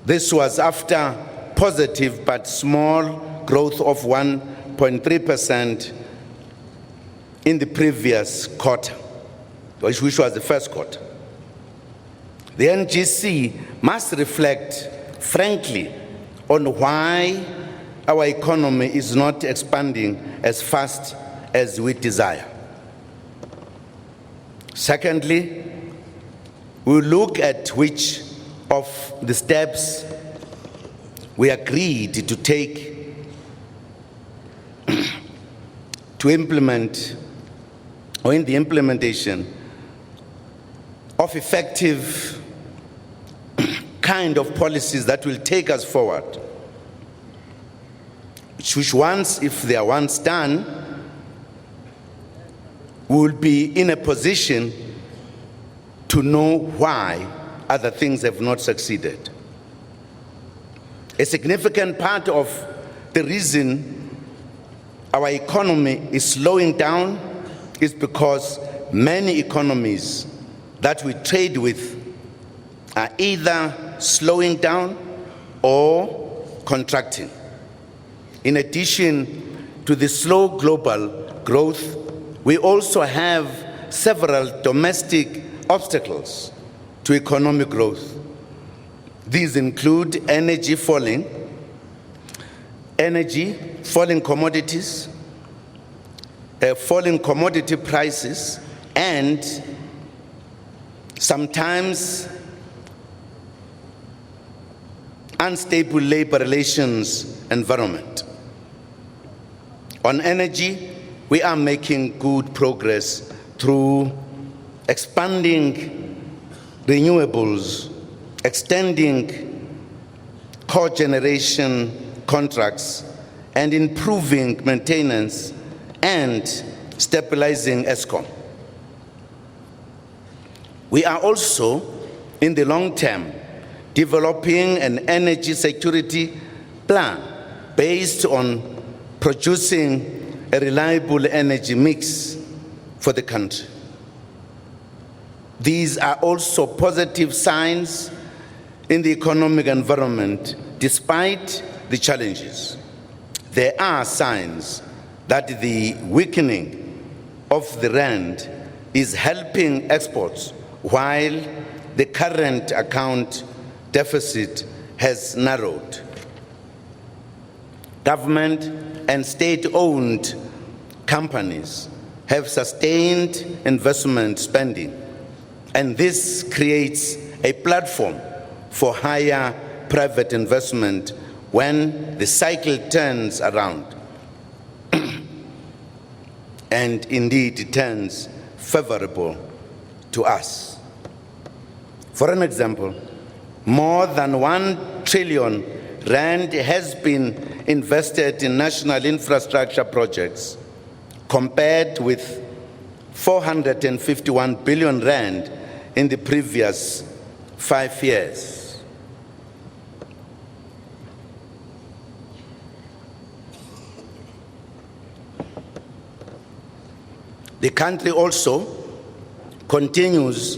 This was after positive but small growth of 1.3% in the previous quarter, which was the first quarter. The NGC must reflect frankly on why our economy is not expanding as fast as we desire. Secondly, we look at which of the steps we agreed to take to implement or in the implementation of effective kind of policies that will take us forward. which once, if they are once done, we will be in a position to know why other things have not succeeded. A significant part of the reason our economy is slowing down is because many economies that we trade with are either slowing down or contracting. In addition to the slow global growth, we also have several domestic obstacles to economic growth. These include falling commodities, falling commodity prices, and sometimes unstable labor relations environment. On energy, we are making good progress through expanding renewables, extending cogeneration contracts, and improving maintenance and stabilizing ESCOM. We are also, in the long term, developing an energy security plan based on producing a reliable energy mix for the country. These are also positive signs in the economic environment despite the challenges. There are signs that the weakening of the rand is helping exports while the current account deficit has narrowed. Government and state-owned companies have sustained investment spending, and this creates a platform for higher private investment when the cycle turns around. And indeed, it turns favorable to us. For an example, more than 1 trillion rand has been invested in national infrastructure projects, compared with 451 billion rand in the previous 5 years. The country also continues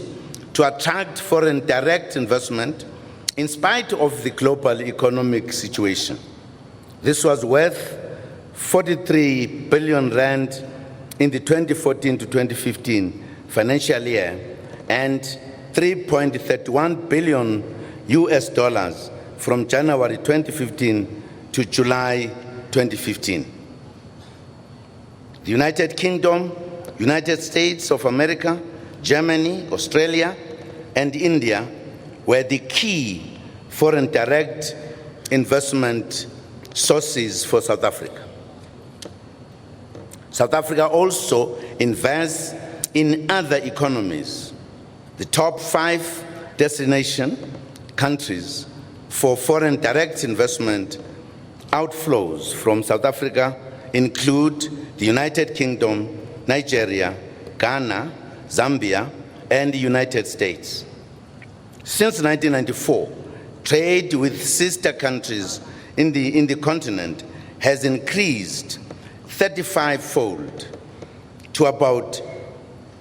to attract foreign direct investment in spite of the global economic situation. This was worth 43 billion rand in the 2014 to 2015 financial year and $3.31 billion from January 2015 to July 2015. The United Kingdom, United States of America, Germany, Australia, and India were the key foreign direct investment sources for South Africa. South Africa also invests in other economies. The top 5 destination countries for foreign direct investment outflows from South Africa include the United Kingdom, Nigeria, Ghana, Zambia, and the United States. Since 1994, trade with sister countries in the continent has increased 35-fold to about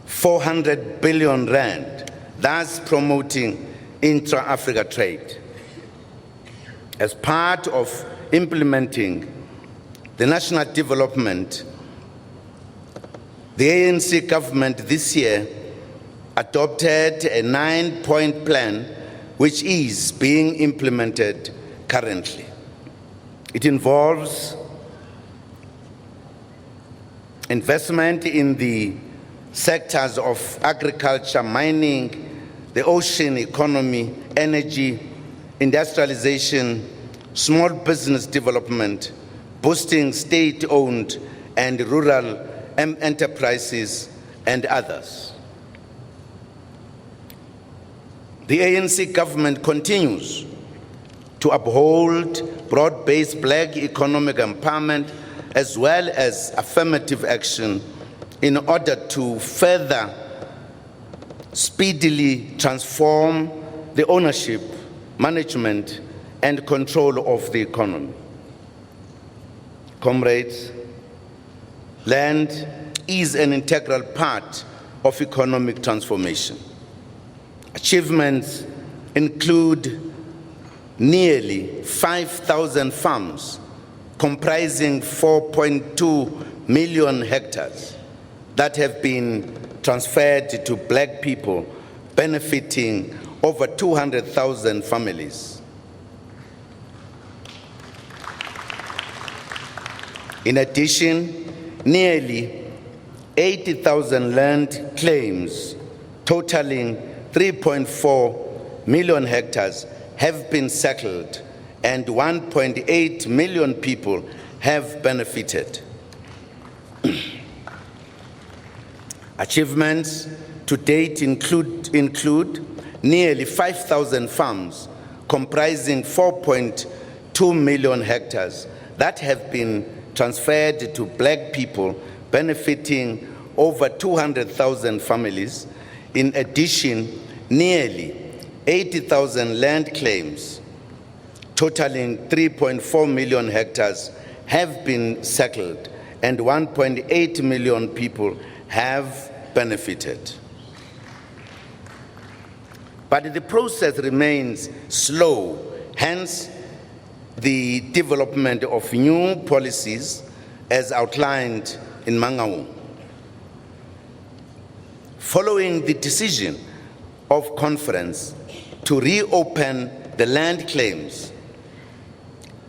400 billion rand, thus promoting intra-Africa trade. As part of implementing the national development, the ANC government this year adopted a 9-point plan which is being implemented currently. It involves investment in the sectors of agriculture, mining, the ocean economy, energy, industrialization, small business development, boosting state-owned and rural enterprises, and others. The ANC government continues to uphold broad-based black economic empowerment as well as affirmative action in order to further speedily transform the ownership, management, and control of the economy. Comrades, land is an integral part of economic transformation. Achievements include nearly 5,000 farms comprising 4.2 million hectares that have been transferred to black people, benefiting over 200,000 families. In addition, nearly 80,000 land claims totaling 3.4 million hectares have been settled and 1.8 million people have benefited. Achievements to date include nearly 5,000 farms comprising 4.2 million hectares that have been transferred to black people, benefiting over 200,000 families. In addition, nearly 80,000 land claims totaling 3.4 million hectares have been settled and 1.8 million people have benefited. But the process remains slow, hence the development of new policies as outlined in Mangaung. Following the decision of conference to reopen the land claims,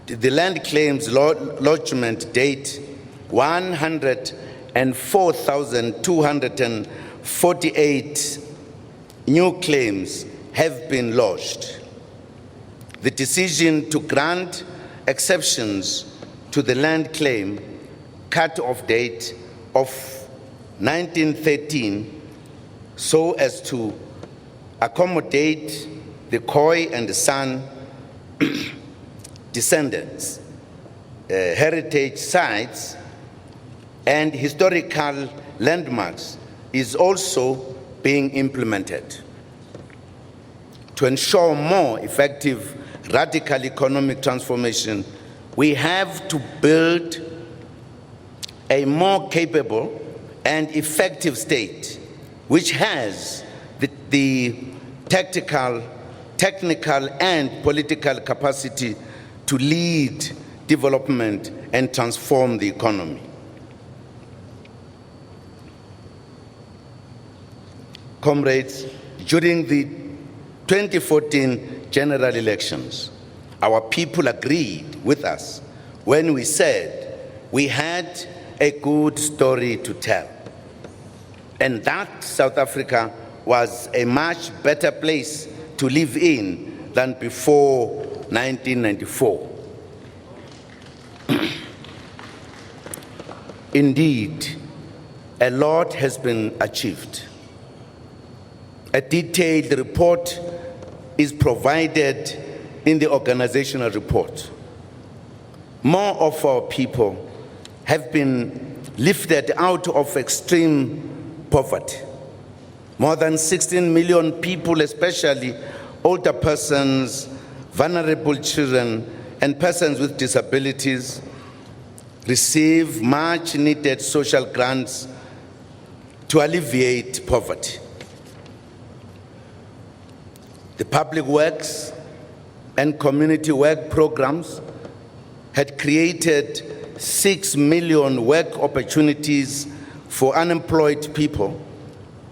the land claims lodgement date 104,248 new claims have been lodged. The decision to grant exceptions to the land claim cut-off date of 1913 so as to accommodate the Khoi and the San descendants, heritage sites, and historical landmarks is also being implemented. To ensure more effective radical economic transformation, we have to build a more capable and effective state which has the technical and political capacity to lead development and transform the economy. Comrades, during the 2014 general elections, our people agreed with us when we said we had a good story to tell, and that South Africa was a much better place to live in than before 1994. Indeed, a lot has been achieved. A detailed report is provided in the organizational report. More of our people have been lifted out of extreme poverty. More than 16 million people, especially older persons, vulnerable children, and persons with disabilities, receive much needed social grants to alleviate poverty. The public works and community work programs had created 6 million work opportunities for unemployed people,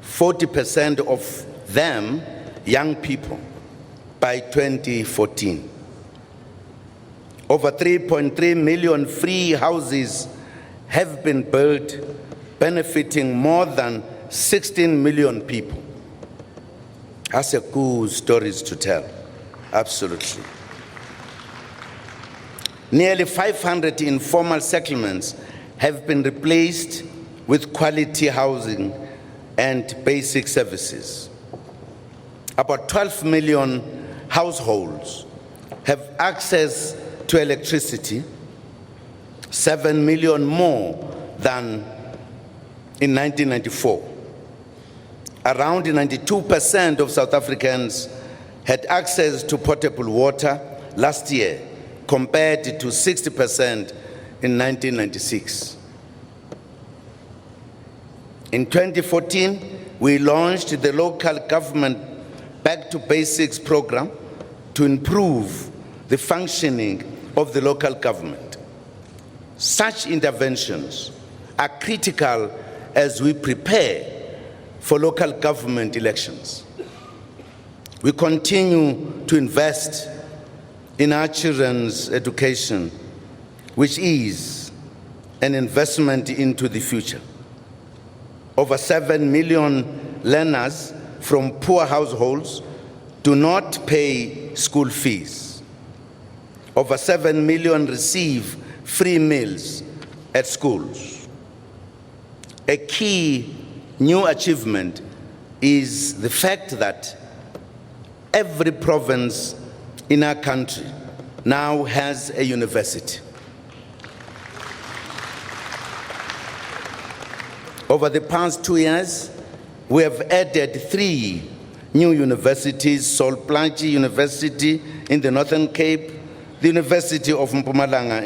40% of them young people, by 2014. Over 3.3 million free houses have been built, benefiting more than 16 million people. That's a good stories to tell, absolutely. Nearly 500 informal settlements have been replaced with quality housing and basic services. About 12 million households have access to electricity, 7 million more than in 1994. Around 92% of South Africans had access to potable water last year, compared to 60% in 1996. In 2014, we launched the Local Government Back to Basics program to improve the functioning of the local government. Such interventions are critical as we prepare for local government elections. We continue to invest in our children's education, which is an investment into the future. Over 7 million learners from poor households do not pay school fees. Over 7 million receive free meals at schools. A key new achievement is the fact that every province in our country now has a university. Over the past 2 years, we have added 3 new universities: Sol Plaatje University in the Northern Cape, the University of Mpumalanga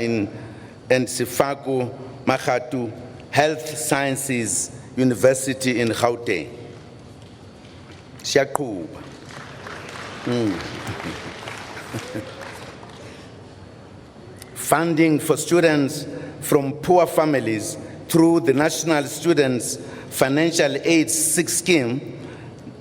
and Sifaku Makatu Health Sciences University in Gauteng. Siyaquba. Funding for students from poor families through the National Students Financial Aid Scheme,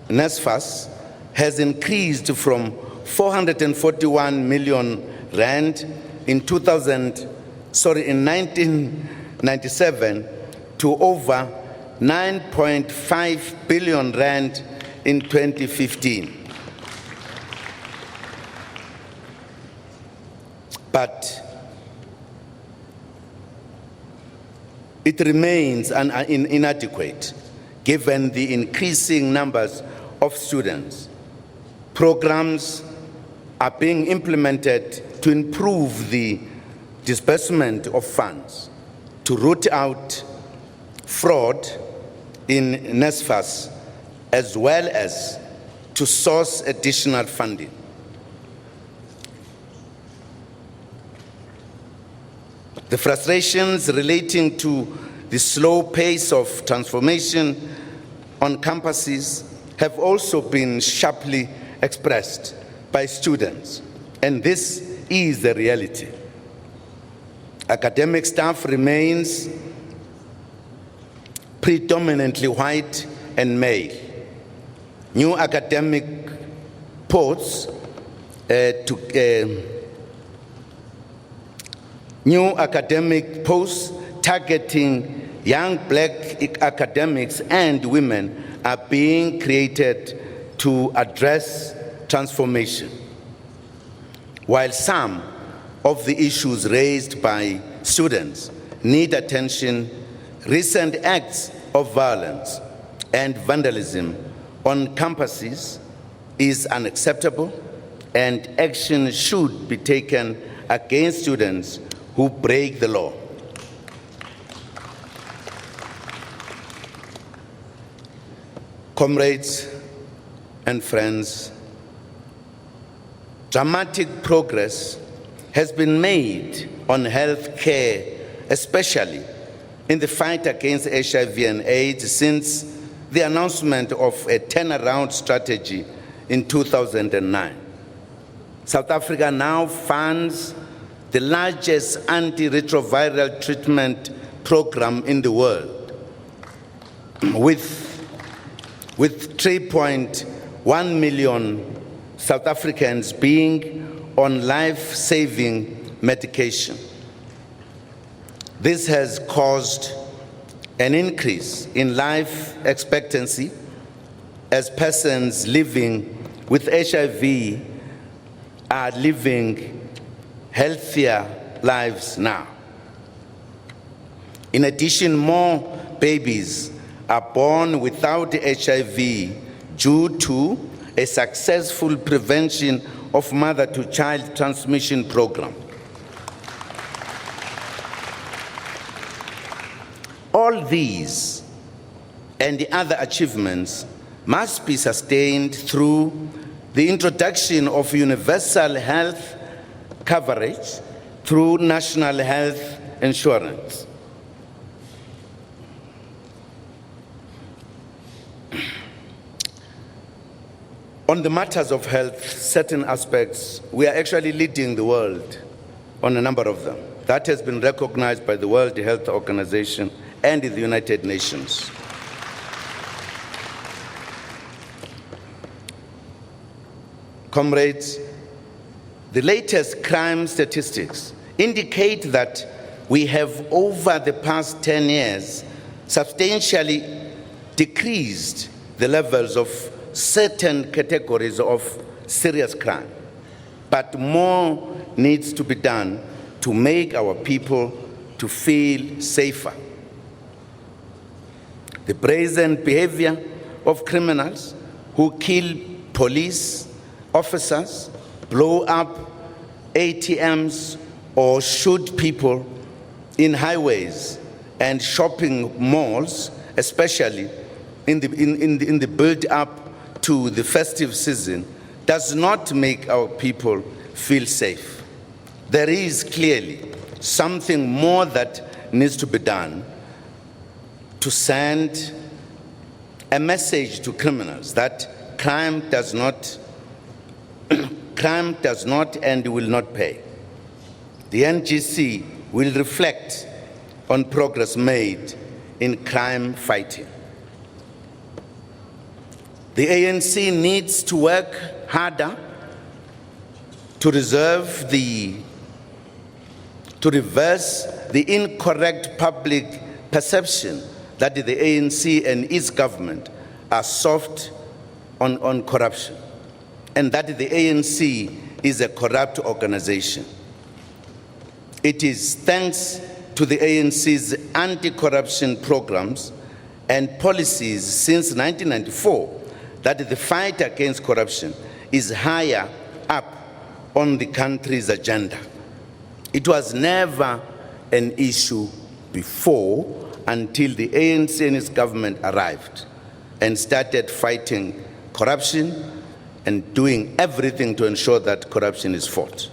NSFAS, has increased from 441 million rand in 1997 to over 9.5 billion rand in 2015. But it remains inadequate given the increasing numbers of students. Programs are being implemented to improve the disbursement of funds, to root out fraud in NSFAS, as well as to source additional funding. The frustrations relating to the slow pace of transformation on campuses have also been sharply expressed by students, and this is the reality. Academic staff remains predominantly white and male. New academic posts targeting young black academics and women are being created to address transformation. While some of the issues raised by students need attention, recent acts of violence and vandalism on campuses is unacceptable, and action should be taken against students who break the law. Comrades and friends, dramatic progress has been made on health care, especially in the fight against HIV and AIDS, since the announcement of a turnaround strategy in 2009. South Africa now funds the largest antiretroviral treatment program in the world, with 3.1 million South Africans being on life-saving medication. This has caused an increase in life expectancy as persons living with HIV are living healthier lives now. In addition, more babies are born without HIV due to a successful prevention of mother-to-child transmission program. All these and the other achievements must be sustained through the introduction of universal health coverage through national health insurance. On the matters of health, certain aspects, we are actually leading the world on a number of them. That has been recognized by the World Health Organization and the United Nations. Comrades, the latest crime statistics indicate that we have, over the past 10 years, substantially decreased the levels of certain categories of serious crime. But more needs to be done to make our people to feel safer. The brazen behavior of criminals who kill police officers, blow up ATMs, or shoot people in highways and shopping malls, especially in the build-up to the festive season, does not make our people feel safe. There is clearly something more that needs to be done to send a message to criminals that crime does not and will not pay. The NGC will reflect on progress made in crime fighting. The ANC needs to work harder to reverse the incorrect public perception that the ANC and its government are soft on corruption, and that the ANC is a corrupt organization. It is thanks to the ANC's anti-corruption programs and policies since 1994 that the fight against corruption is higher up on the country's agenda. It was never an issue before until the ANC and its government arrived and started fighting corruption and doing everything to ensure that corruption is fought.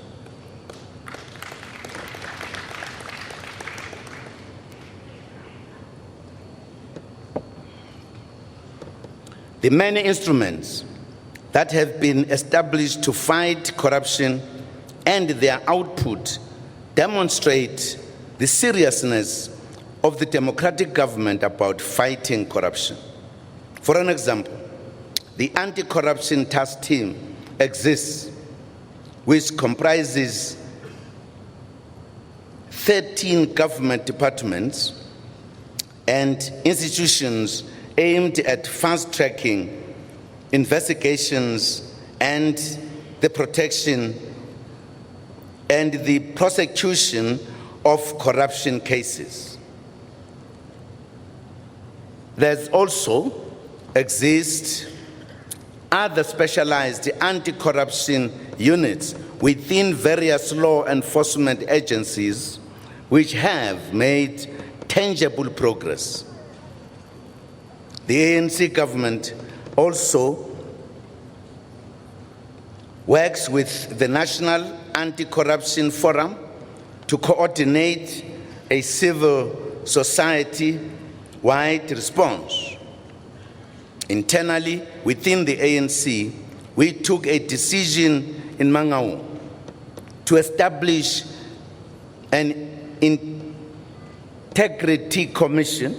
The many instruments that have been established to fight corruption and their output demonstrate the seriousness of the democratic government about fighting corruption. For an example, the anti-corruption task team exists, which comprises 13 government departments and institutions aimed at fast-tracking investigations and the protection and the prosecution of corruption cases. There's also exist other specialized anti-corruption units within various law enforcement agencies which have made tangible progress. The ANC government also works with the National Anti-Corruption Forum to coordinate a civil society-wide response. Internally, within the ANC, we took a decision in Mangaung to establish an integrity commission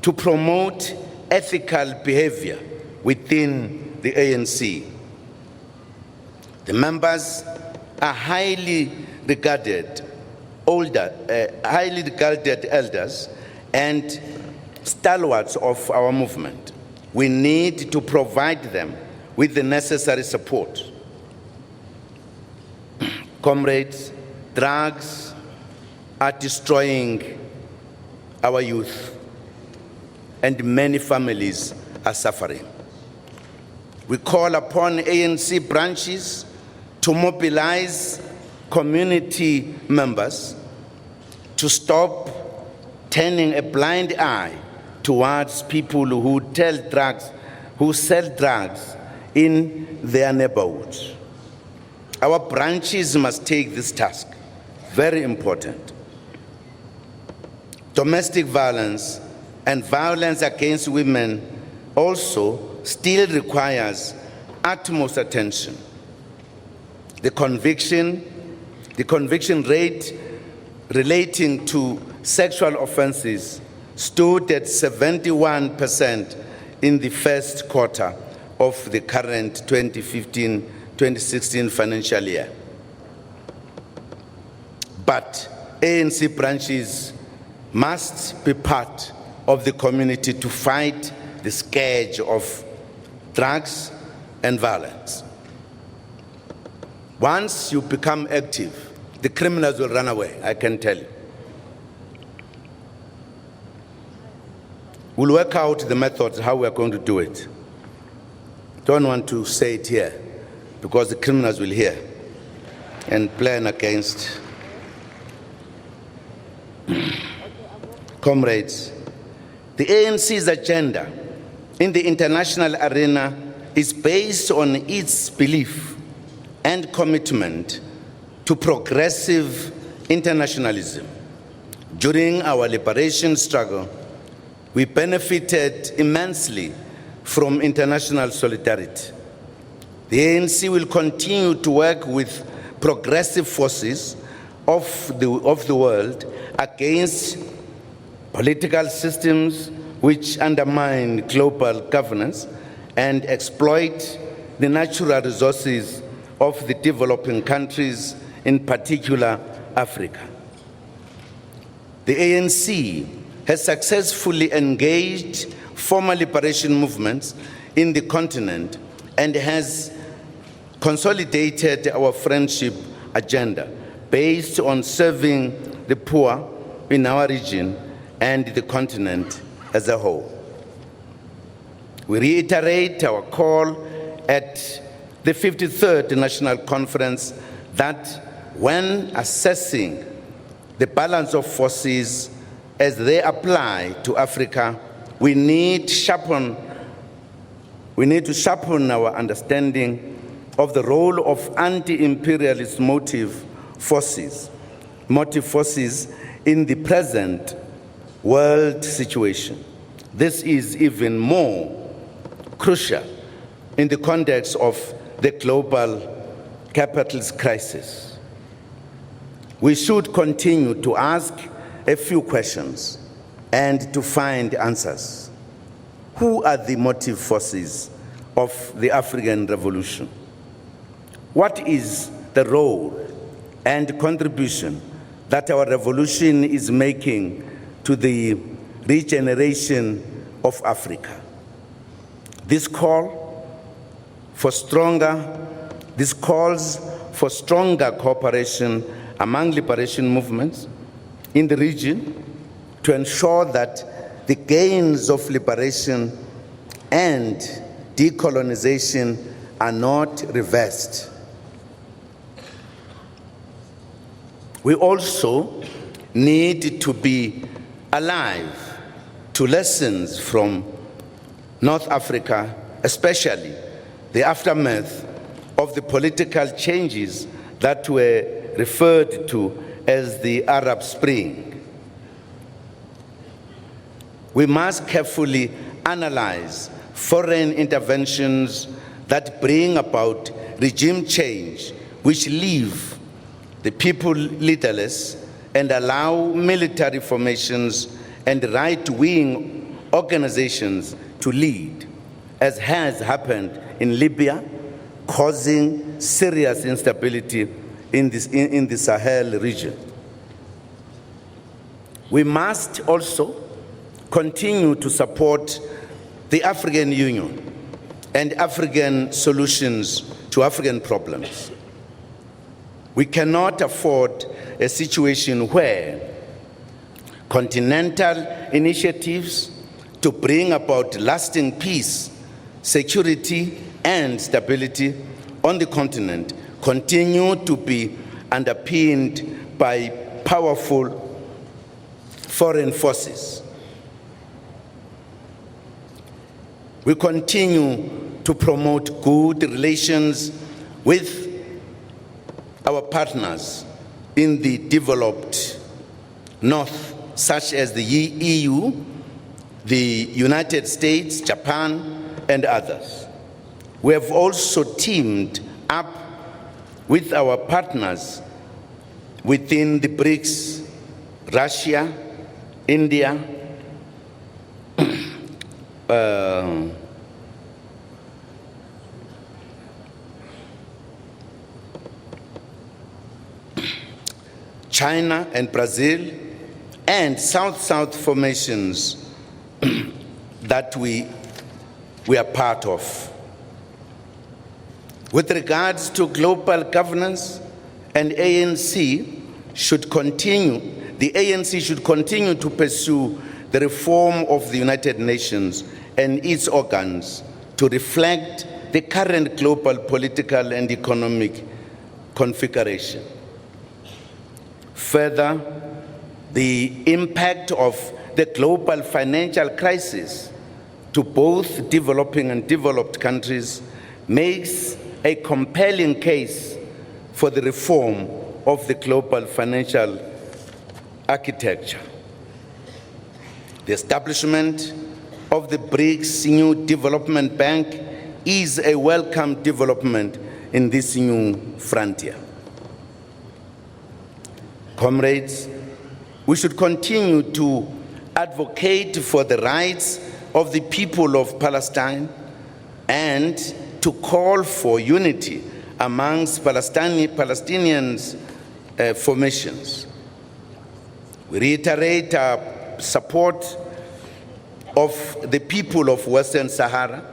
to promote ethical behavior within the ANC. The members are highly regarded elders and stalwarts of our movement. We need to provide them with the necessary support. Comrades, drugs are destroying our youth, and many families are suffering. We call upon ANC branches to mobilize community members to stop turning a blind eye towards people who sell drugs in their neighborhoods. Our branches must take this task, very important. Domestic violence and violence against women also still requires utmost attention. The conviction rate relating to sexual offenses stood at 71% in the first quarter of the current 2015-2016 financial year. But ANC branches must be part of the community to fight the scourge of drugs and violence. Once you become active, the criminals will run away, I can tell you. We'll work out the methods, how we're going to do it. Don't want to say it here, because the criminals will hear and plan against. Comrades, the ANC's agenda in the international arena is based on its belief and commitment to progressive internationalism. During our liberation struggle, we benefited immensely from international solidarity. The ANC will continue to work with progressive forces of the world against political systems which undermine global governance and exploit the natural resources of the developing countries, in particular Africa. The ANC has successfully engaged former liberation movements in the continent and has consolidated our friendship agenda based on serving the poor in our region and the continent as a whole. We reiterate our call at the 53rd National Conference that when assessing the balance of forces as they apply to Africa, we need to sharpen our understanding of the role of anti-imperialist motive forces in the present world situation. This is even more crucial in the context of the global capitalist crisis. We should continue to ask a few questions and to find answers. Who are the motive forces of the African Revolution? What is the role and contribution that our revolution is making to the regeneration of Africa? This calls for stronger cooperation among liberation movements in the region to ensure that the gains of liberation and decolonization are not reversed. We also need to be alive to lessons from North Africa, especially the aftermath of the political changes that were referred to as the Arab Spring. We must carefully analyze foreign interventions that bring about regime change, which leave the people leaderless and allow military formations and right-wing organizations to lead, as has happened in Libya, causing serious instability in the Sahel region. We must also continue to support the African Union and African solutions to African problems. We cannot afford a situation where continental initiatives to bring about lasting peace, security, and stability on the continent continue to be underpinned by powerful foreign forces. We continue to promote good relations with our partners in the developed North, such as the EU, the United States, Japan, and others. We have also teamed up with our partners within the BRICS, Russia, India, China and Brazil, and South-South formations that we are part of. With regards to global governance, the ANC should continue to pursue the reform of the United Nations and its organs to reflect the current global political and economic configuration. Further, the impact of the global financial crisis to both developing and developed countries makes a compelling case for the reform of the global financial architecture. The establishment of the BRICS New Development Bank is a welcome development in this new frontier. Comrades, we should continue to advocate for the rights of the people of Palestine and to call for unity amongst Palestinians' formations. We reiterate our support of the people of Western Sahara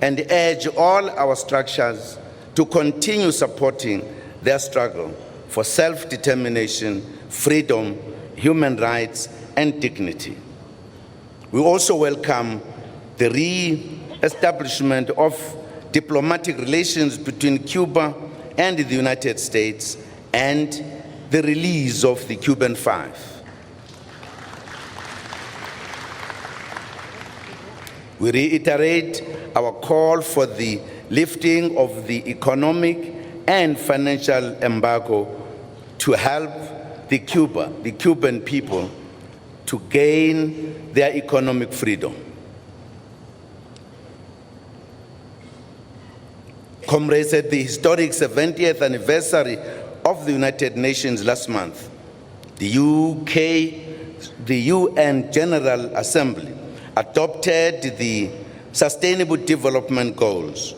and urge all our structures to continue supporting their struggle for self-determination, freedom, human rights, and dignity. We also welcome the re-establishment of diplomatic relations between Cuba and the United States and the release of the Cuban Five. We reiterate our call for the lifting of the economic and financial embargo to help the Cuban people to gain their economic freedom. Comrades, at the historic 70th anniversary of the United Nations last month, the UN General Assembly adopted the Sustainable Development Goals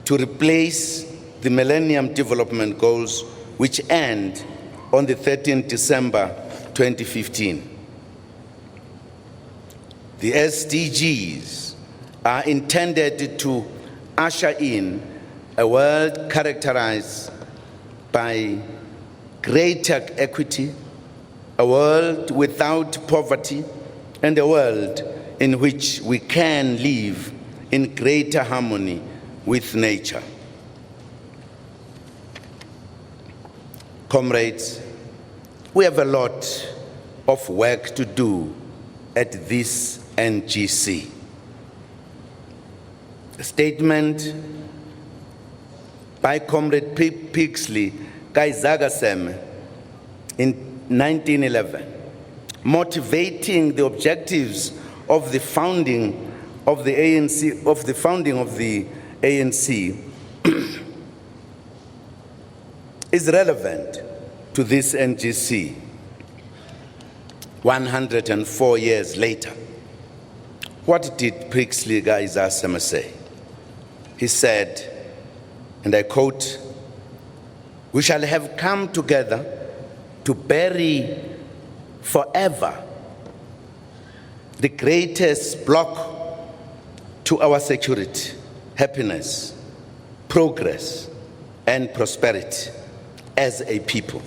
to replace the Millennium Development Goals, which end on the 13th December 2015. The SDGs are intended to usher in a world characterized by greater equity, a world without poverty, and a world in which we can live in greater harmony with nature. Comrades, we have a lot of work to do at this NGC. A statement by Comrade Pixley Kaizagasem in 1911, motivating the objectives of the founding of the ANC, is relevant to this NGC 104 years later. What did Pixley Kaizagasem say? He said, and I quote, "We shall have come together to bury forever the greatest block to our security, happiness, progress, and prosperity as a people.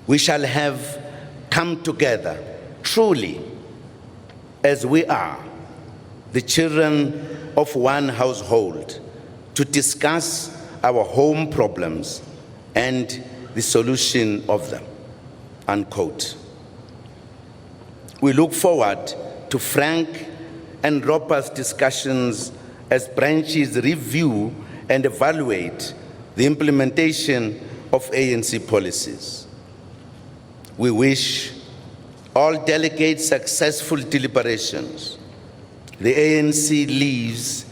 We shall have come together truly as we are, the children of one household, to discuss our home problems and the solution of them, unquote. We look forward to frank and robust discussions as branches review and evaluate the implementation of ANC policies. We wish all delegates successful deliberations. The ANC leaves,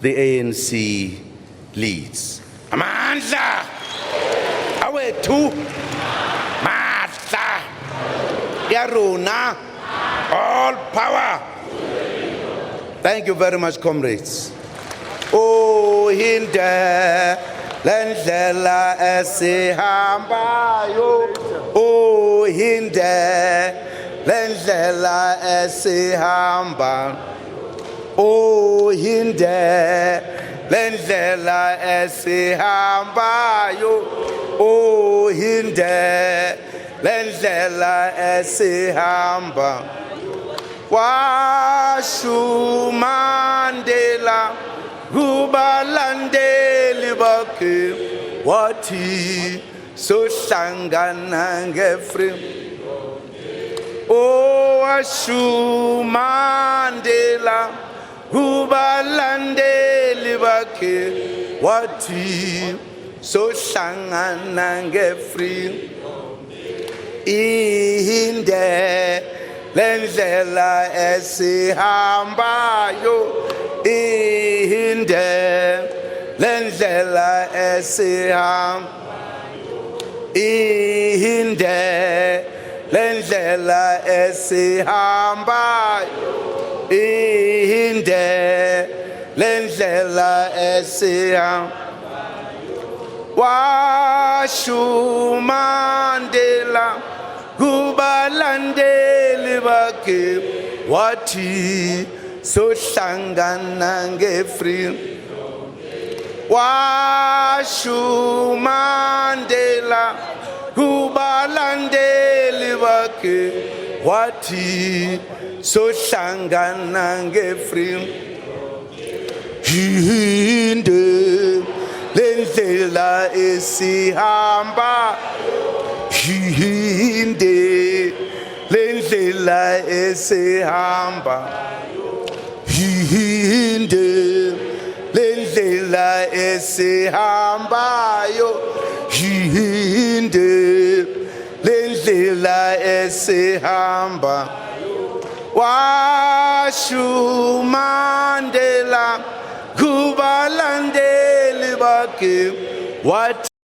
the ANC leads. Amandla! Awethu! Matla! Yaruna! All power! Thank you very much, comrades. Oh, hinde lendlela esihambayo. Oh, hinde lendlela esihamba. Oh, hinde lendlela esihambayo. Oh, hinde lendlela esihamba. Washumandela kubalandeli bakhe wathi sohlangana ngefree. Oh, washumandela kubalandeli bakhe wathi sohlangana ngefree. Ihinde lendlela esihambayo. Ihinde lendlela esihambayo. Ihinde lendlela esihambayo. Ihinde lendlela esihambayo. Washumandela kubalandeli bakhe wathi sohlangana ngefree. Washumandela kubalandeli bakhe wathi sohlangana ngefree. Hinde lendlela esihamba. Hinde lendlela esihamba. Hinde lendlela esihambayo. Hinde lendlela esihamba. Washumandela kubalandeli bakhe wathi